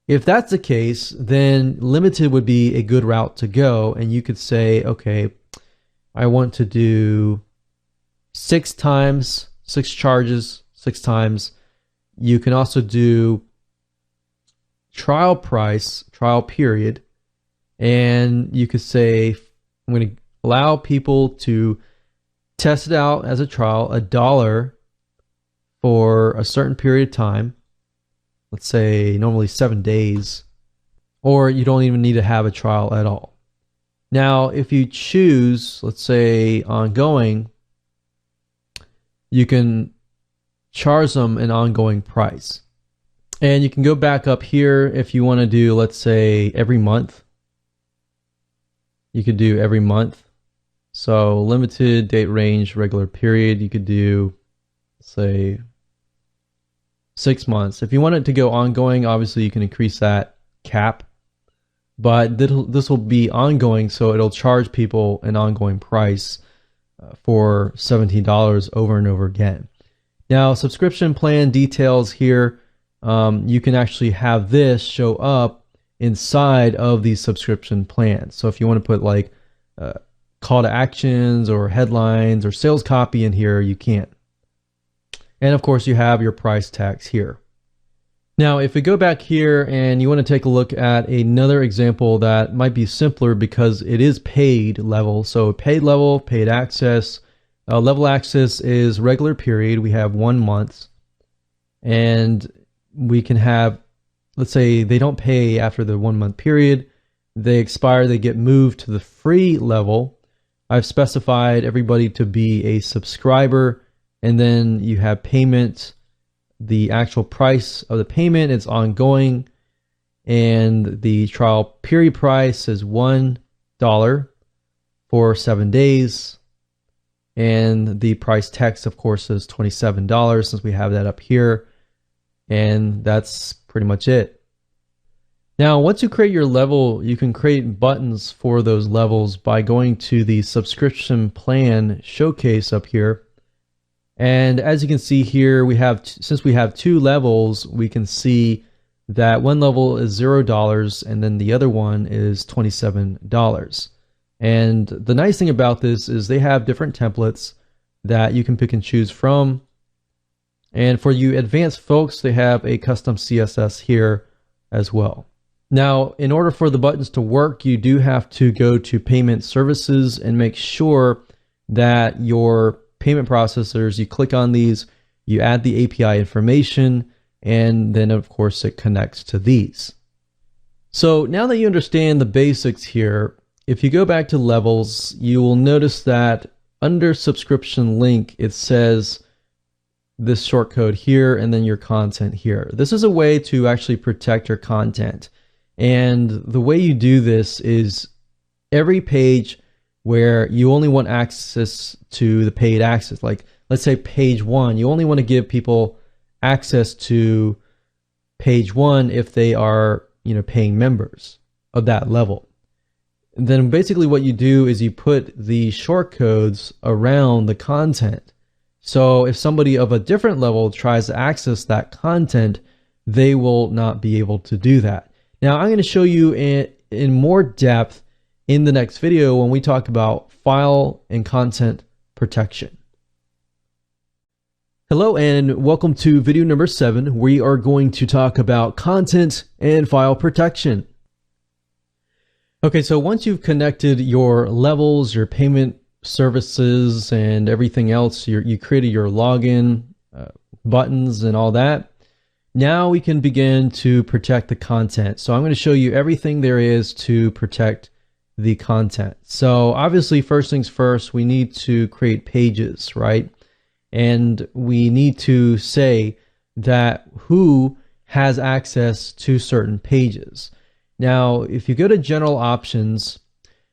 If that's the case, then limited would be a good route to go. And you could say, okay, I want to do 6 times, 6 charges, 6 times. You can also do trial price, trial period. And you could say, I'm going to allow people to test it out as a trial, $1 for a certain period of time. Let's say normally 7 days, or you don't even need to have a trial at all. Now, if you choose, let's say ongoing, you can charge them an ongoing price. And you can go back up here if you want to do, let's say, every month. You could do every month. So limited, date range, regular period. You could do, say, 6 months. If you want it to go ongoing, obviously you can increase that cap. But this will be ongoing, so it'll charge people an ongoing price for $17 over and over again. Now, subscription plan details here, you can actually have this show up inside of these subscription plans. So if you want to put like call to actions or headlines or sales copy in here, you can. And of course, you have your price tags here. Now, if we go back here and you want to take a look at another example that might be simpler because it is paid level. So paid level, paid access. Level access is regular period. We have 1 month. And we can have, let's say they don't pay after the 1 month period. They expire, they get moved to the free level. I've specified everybody to be a subscriber. And then you have payment. The actual price of the payment is ongoing, and the trial period price is $1 for 7 days, and the price text, of course, is $27 since we have that up here, and that's pretty much it. Now, once you create your level, you can create buttons for those levels by going to the subscription plan showcase up here. And as you can see here, we have, since we have 2 levels, we can see that one level is $0 and then the other one is $27. And the nice thing about this is they have different templates that you can pick and choose from. And for you advanced folks, they have a custom CSS here as well. Now, in order for the buttons to work, you do have to go to payment services and make sure that your payment processors, you click on these, you add the API information, and then of course it connects to these. So now that you understand the basics here, if you go back to levels, you will notice that under subscription link, it says this shortcode here and then your content here. This is a way to actually protect your content. And the way you do this is every page where you only want access to the paid access. Like, let's say page 1, you only want to give people access to page 1 if they are, paying members of that level. And then basically what you do is you put the shortcodes around the content. So if somebody of a different level tries to access that content, they will not be able to do that. Now, I'm going to show you in more depth in the next video when we talk about file and content protection. Hello and welcome to video number 7. We are going to talk about content and file protection. Okay, so once you've connected your levels, your payment services, and everything else, you created your login buttons and all that, now we can begin to protect the content. So I'm going to show you everything there is to protect the content. So obviously, first things first, we need to create pages, right? And we need to say that who has access to certain pages. Now, if you go to general options,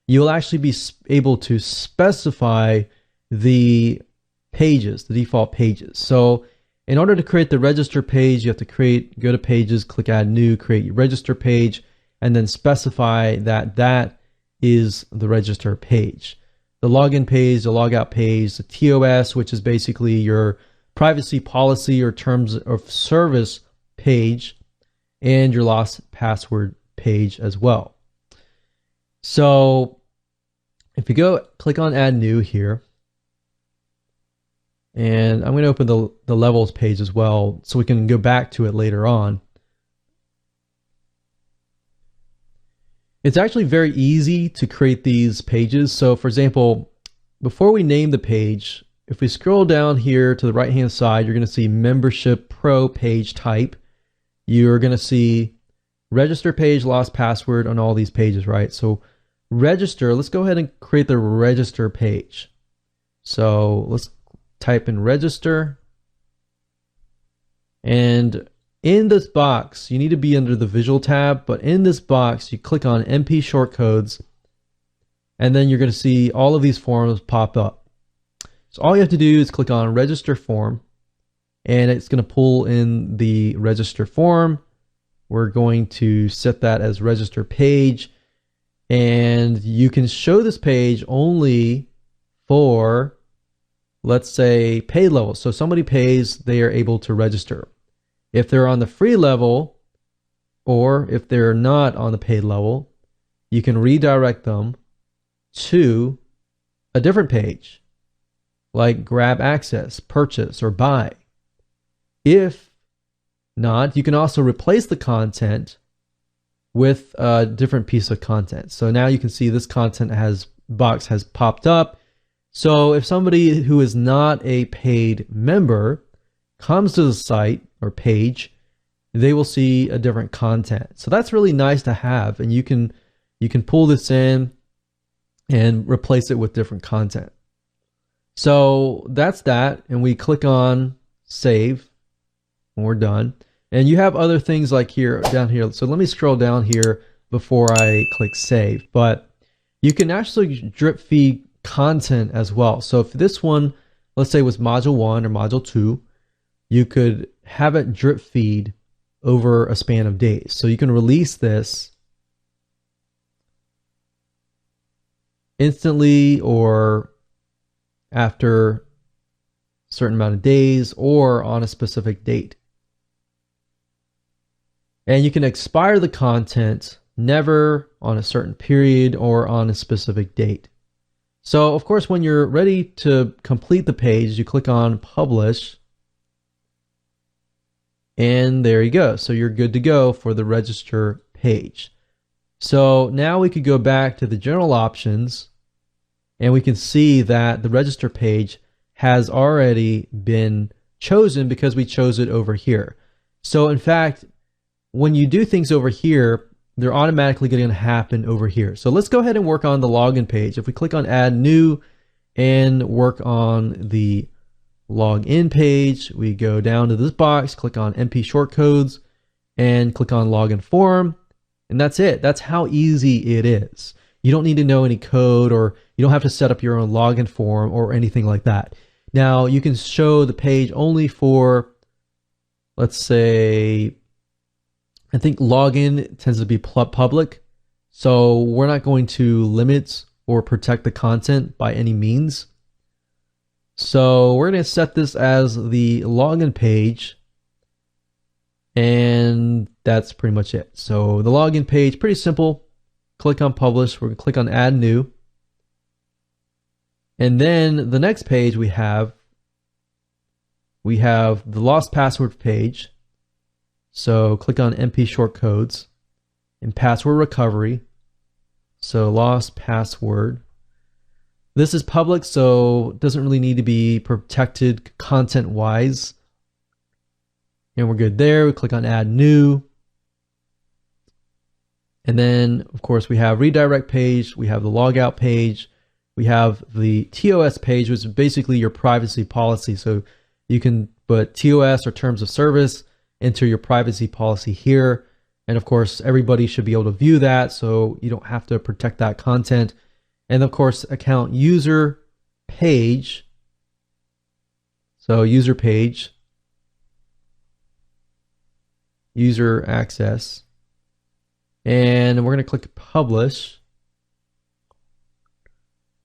you'll actually be able to specify the pages, the default pages. So in order to create the register page, you have to go to pages, click add new, create your register page, and then specify that that is the register page. The login page, the logout page, the TOS, which is basically your privacy policy or terms of service page, and your lost password page as well. So if you click on add new here, and I'm going to open the levels page as well so we can go back to it later on. It's actually very easy to create these pages. So for example, before we name the page, if we scroll down here to the right hand side, you're going to see membership pro page type. You're going to see register page, lost password on all these pages, right? So register, let's go ahead and create the register page. So let's type in register. And in this box, you need to be under the visual tab, but in this box, you click on MP shortcodes, and then you're going to see all of these forms pop up. So all you have to do is click on register form, and it's going to pull in the register form. We're going to set that as register page, and you can show this page only for, let's say, paid level. So somebody pays, they are able to register. If they're on the free level, or if they're not on the paid level, you can redirect them to a different page, like grab access, purchase, or buy. If not, you can also replace the content with a different piece of content. So now you can see this content box has popped up. So if somebody who is not a paid member comes to the site or page, they will see a different content. So that's really nice to have, and you can pull this in and replace it with different content. So that's that, and we click on save when we're done. And you have other things like here, down here. So let me scroll down here before I click save. But you can actually drip feed content as well. So if this one, let's say, was module 1 or module 2, you could have it drip feed over a span of days. So you can release this instantly or after a certain amount of days or on a specific date. And you can expire the content never on a certain period or on a specific date. So of course, when you're ready to complete the page, you click on publish, and there you go. So you're good to go for the register page. So now we could go back to the general options, and we can see that the register page has already been chosen because we chose it over here. So in fact, when you do things over here, they're automatically going to happen over here. So let's go ahead and work on the login page. If we click on add new and work on the login page, we go down to this box, click on MP shortcodes, and click on login form, and that's it. That's how easy it is. You don't need to know any code, or you don't have to set up your own login form or anything like that. Now you can show the page only for, let's say, I think login tends to be public, so we're not going to limit or protect the content by any means. So we're going to set this as the login page, and that's pretty much it. So the login page, pretty simple. Click on publish. We're going to click on add new. And then the next page we have the lost password page. So click on MP shortcodes and password recovery. So lost password. This is public, so it doesn't really need to be protected content wise. And we're good there. We click on add new. And then of course we have redirect page, we have the logout page, we have the TOS page, which is basically your privacy policy. So you can put TOS or terms of service, enter your privacy policy here. And of course, everybody should be able to view that, so you don't have to protect that content. And of course, account user page. So user page, user access. And we're going to click publish.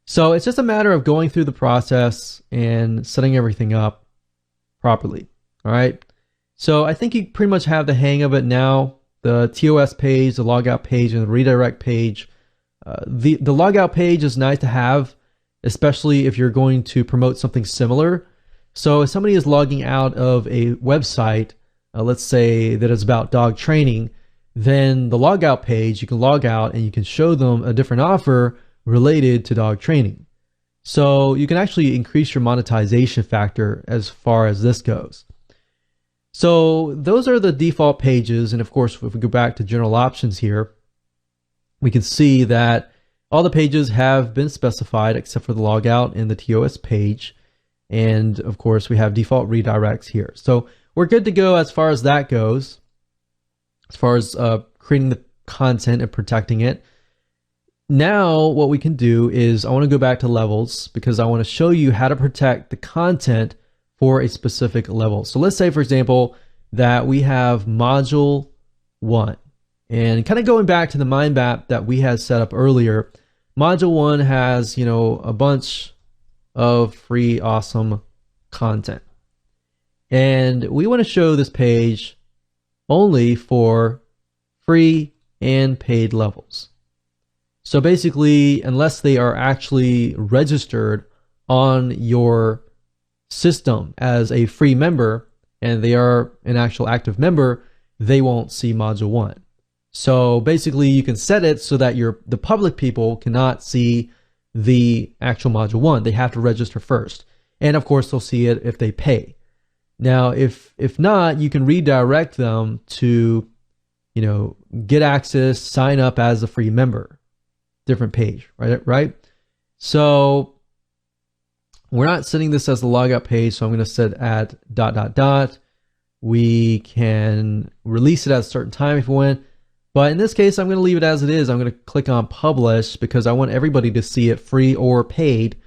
So it's just a matter of going through the process and setting everything up properly. All right. So I think you pretty much have the hang of it now. The TOS page, the logout page, and the redirect page. The logout page is nice to have, especially if you're going to promote something similar. So if somebody is logging out of a website, let's say that is about dog training, then the logout page, you can log out and you can show them a different offer related to dog training. So you can actually increase your monetization factor as far as this goes. So those are the default pages. And of course, if we go back to general options here, we can see that all the pages have been specified except for the logout and the TOS page. And of course, we have default redirects here. So we're we're good to go as far as that goes, as far as creating the content and protecting it. Now what we can do is, I want to go back to levels because I want to show you how to protect the content for a specific level. So let's say, for example, that we have module 1, and kind of going back to the mind map that we had set up earlier, module 1 has, you know, a bunch of free awesome content, and we want to show this page only for free and paid levels. So basically, unless they are actually registered on your system as a free member and they are an actual active member, they won't see module 1. So basically, you can set it so that the public people cannot see the actual module 1. They have to register first. And of course, they'll see it if they pay. Now, if not, you can redirect them to, you know, get access, sign up as a free member. Different page, right? So we're not setting this as the logout page, so I'm going to set at ... We can release it at a certain time if we want, but in this case, I'm going to leave it as it is. I'm going to click on publish because I want everybody to see it, free or paid.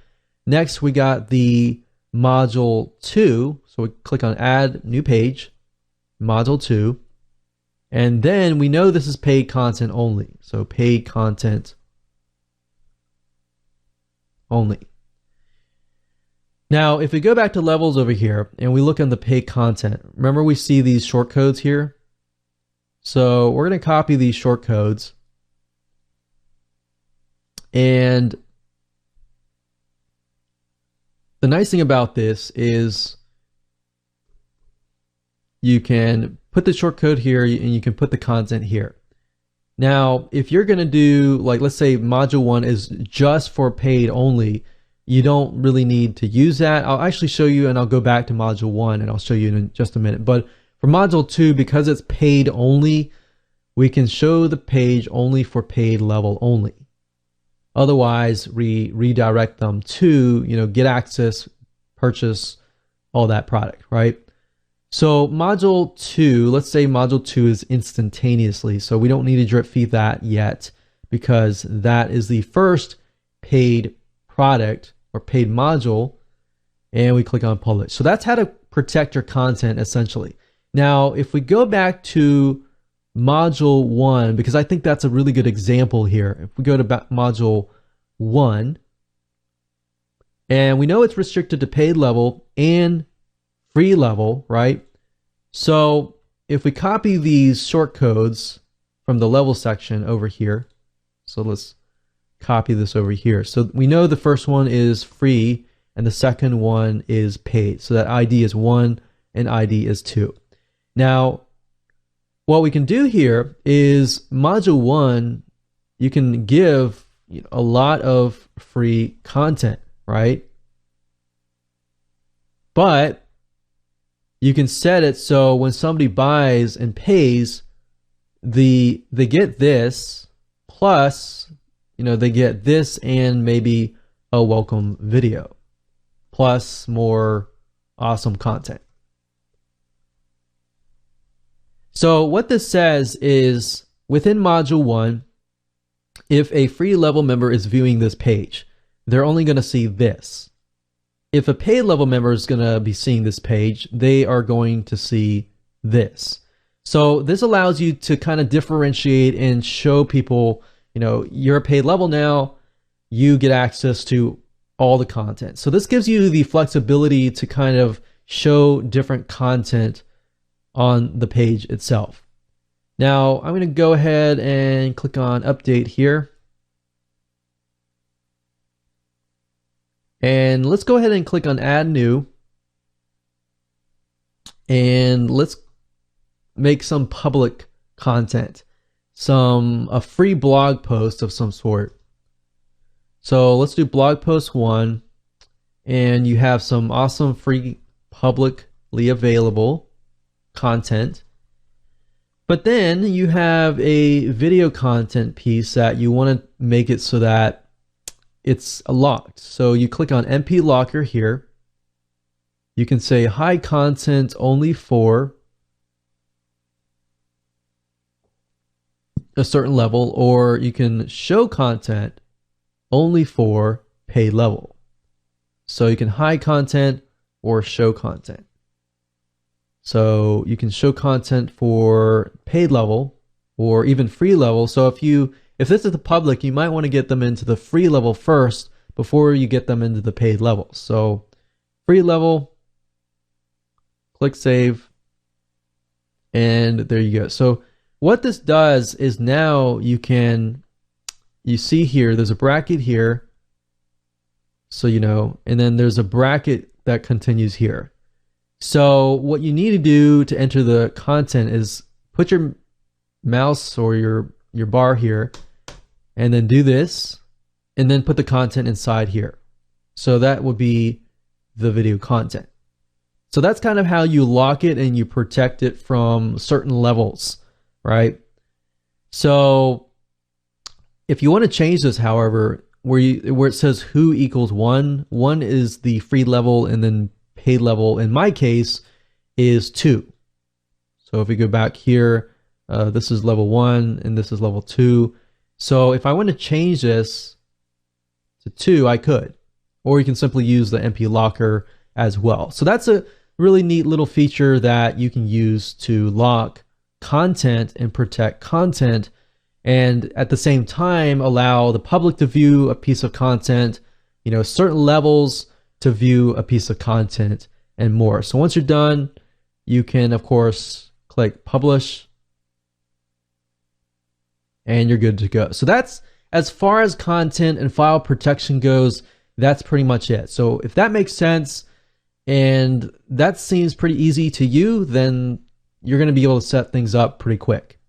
Next, we got the module 2, so we click on add new page, module 2, and then we know this is paid content only, so paid content only. Now, if we go back to levels over here and we look on the paid content, remember we see these short codes here? So we're going to copy these short codes, and the nice thing about this is you can put the short code here and you can put the content here. Now, if you're going to do, like, let's say module 1 is just for paid only, you don't really need to use that. I'll actually show you, and I'll go back to module 1 and I'll show you in just a minute. But for module 2, because it's paid only, we can show the page only for paid level only. Otherwise, we redirect them to, you know, get access, purchase, all that product, right? So module 2, let's say module 2 is instantaneously. So we don't need to drip feed that yet because that is the first paid product or paid module, and we click on publish. So that's how to protect your content essentially. Now, if we go back to module 1, because I think that's a really good example here. If we go to module 1, and we know it's restricted to paid level and free level, right? So if we copy these short codes from the level section over here, so let's copy this over here. So we know the first one is free and the second one is paid. So that ID is 1 and ID is 2. Now, what we can do here is module 1, you can give a lot of free content, right? But you can set it so when somebody buys and pays, they get this plus, they get this and maybe a welcome video plus more awesome content. So what this says is within module 1, if a free level member is viewing this page, they're only going to see this. If a paid level member is going to be seeing this page, they are going to see this. So this allows you to kind of differentiate and show people, you're a paid level now, you get access to all the content. So this gives you the flexibility to kind of show different content on the page itself. Now I'm going to go ahead and click on update here. And let's go ahead and click on add new. And let's make some public content, a free blog post of some sort. So let's do blog post 1, and you have some awesome free publicly available content. But then you have a video content piece that you want to make it so that it's locked. So you click on MP Locker here, you can say hide content only for a certain level, or you can show content only for paid level. So you can hide content or show content. So you can show content for paid level or even free level. So if this is the public, you might want to get them into the free level first before you get them into the paid level. So free level, click save, and there you go. So what this does is now you see here, there's a bracket here, so and then there's a bracket that continues here. So what you need to do to enter the content is put your mouse or your bar here, and then do this, and then put the content inside here. So that would be the video content. So that's kind of how you lock it and you protect it from certain levels, right? So if you want to change this, however, where it says who equals one is the free level, and then paid level in my case is 2. So if we go back here, this is level 1 and this is level 2. So if I want to change this to 2, I could, or you can simply use the MP locker as well. So that's a really neat little feature that you can use to lock content and protect content, and at the same time allow the public to view a piece of content, certain levels to view a piece of content, and more. So once you're done, you can of course click publish, and you're good to go. So that's as far as content and file protection goes. That's pretty much it. So if that makes sense and that seems pretty easy to you, then you're going to be able to set things up pretty quick.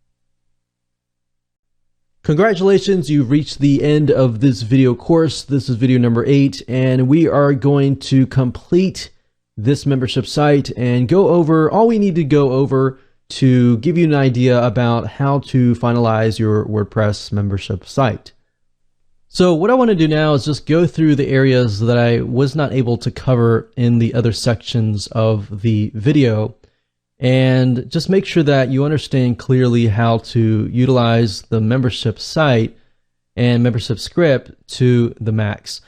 Congratulations, you've reached the end of this video course. This is video number 8, and we are going to complete this membership site and go over all we need to go over to give you an idea about how to finalize your WordPress membership site. So what I want to do now is just go through the areas that I was not able to cover in the other sections of the video, and just make sure that you understand clearly how to utilize the membership site and membership script to the max.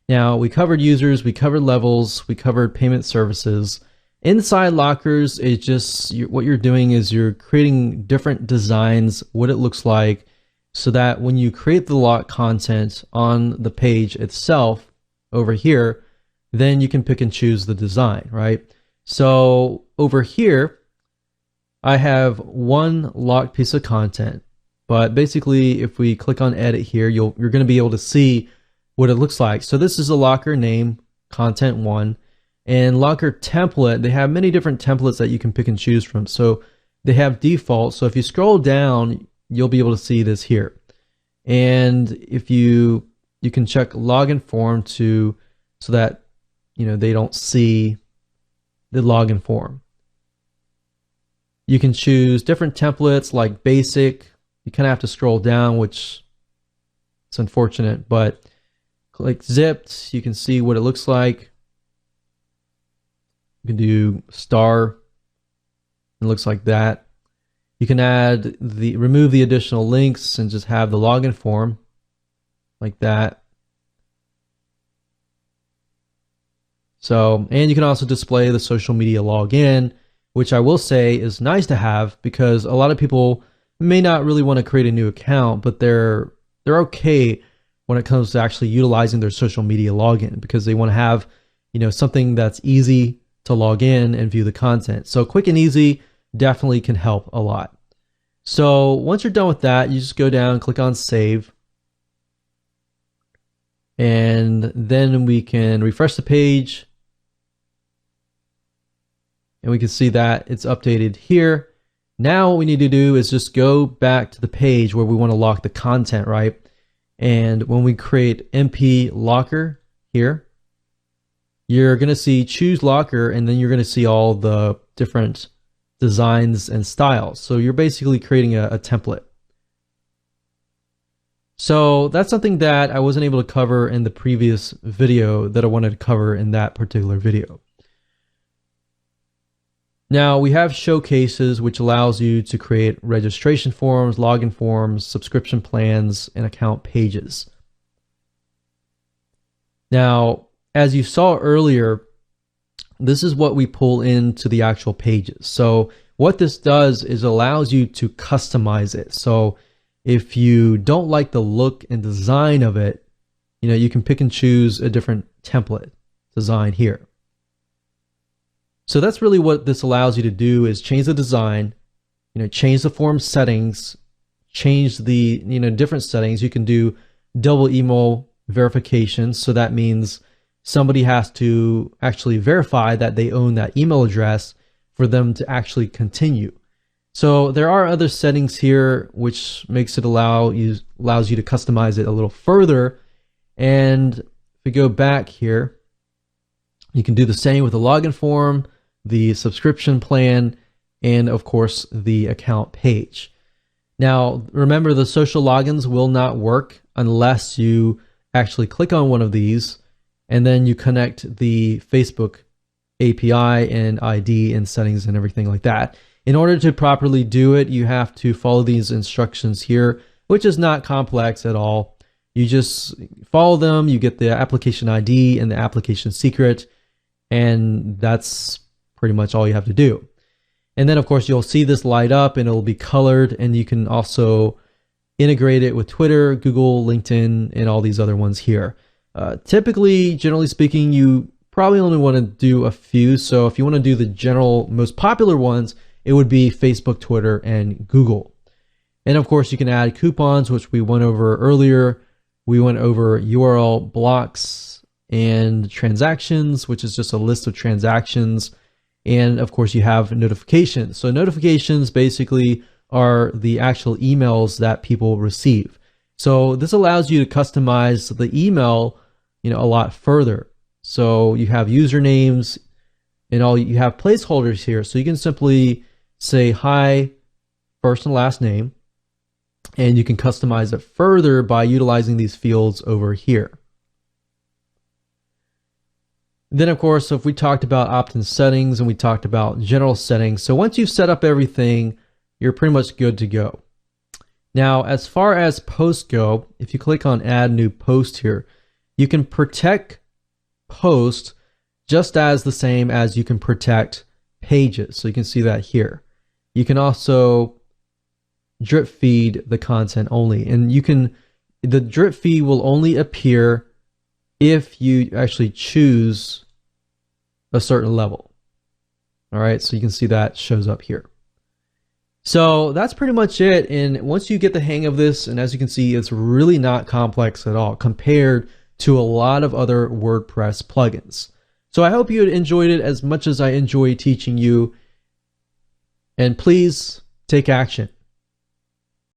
Now, we covered users, we covered levels, we covered payment services. Inside lockers, it's just what you're doing is you're creating different designs, what it looks like, so that when you create the lock content on the page itself over here, then you can pick and choose the design, right? So over here, I have one locked piece of content, but basically if we click on edit here, you're going to be able to see what it looks like. So this is a locker name, content 1, and locker template. They have many different templates that you can pick and choose from. So they have default. So if you scroll down, you'll be able to see this here. And if you can check login form so that they don't see the login form. You can choose different templates like basic. You kind of have to scroll down, which it's unfortunate, but click zipped. You can see what it looks like. You can do star. It looks like that. You can remove the additional links and just have the login form like that. So, and you can also display the social media login, which I will say is nice to have because a lot of people may not really want to create a new account, but they're okay when it comes to actually utilizing their social media login because they want to have, something that's easy to log in and view the content. So quick and easy definitely can help a lot. So once you're done with that, you just go down, click on save, and then we can refresh the page, and we can see that it's updated here. Now what we need to do is just go back to the page where we want to lock the content, right? And when we create MP locker here, you're going to see choose locker, and then you're going to see all the different designs and styles. So you're basically creating a template. So that's something that I wasn't able to cover in the previous video that I wanted to cover in that particular video. Now we have showcases, which allows you to create registration forms, login forms, subscription plans, and account pages. Now, as you saw earlier, this is what we pull into the actual pages. So what this does is allows you to customize it. So if you don't like the look and design of it, you can pick and choose a different template design here. So that's really what this allows you to do, is change the design, change the form settings, change the different settings. You can do double email verification. So that means somebody has to actually verify that they own that email address for them to actually continue. So there are other settings here which makes it allows you to customize it a little further. And if we go back here, you can do the same with the login form, the subscription plan, and of course the account page. Now remember, the social logins will not work unless you actually click on one of these and then you connect the Facebook API and ID and settings and everything like that. In order to properly do it, you have to follow these instructions here, which is not complex at all. You just follow them, you get the application ID and the application secret, and that's pretty much all you have to do. And then of course you'll see this light up and it'll be colored, and you can also integrate it with Twitter, Google, LinkedIn, and all these other ones here. Typically, generally speaking, you probably only want to do a few. So if you want to do the general most popular ones, it would be Facebook, Twitter, and Google. And of course you can add coupons, which we went over earlier. We went over URL blocks and transactions, which is just a list of transactions. And of course you have notifications. So notifications basically are the actual emails that people receive. So this allows you to customize the email, a lot further. So you have usernames and you have placeholders here. So you can simply say hi, first and last name, and you can customize it further by utilizing these fields over here. Then of course, if we talked about opt-in settings and we talked about general settings. So once you've set up everything, you're pretty much good to go. Now, as far as posts go, if you click on add new post here, you can protect posts just as the same as you can protect pages. So you can see that here. You can also drip feed the content only, and the drip feed will only appear if you actually choose a certain level. All right, so you can see that shows up here. So that's pretty much it. And once you get the hang of this, and as you can see, it's really not complex at all compared to a lot of other WordPress plugins. So I hope you enjoyed it as much as I enjoy teaching you. And please take action.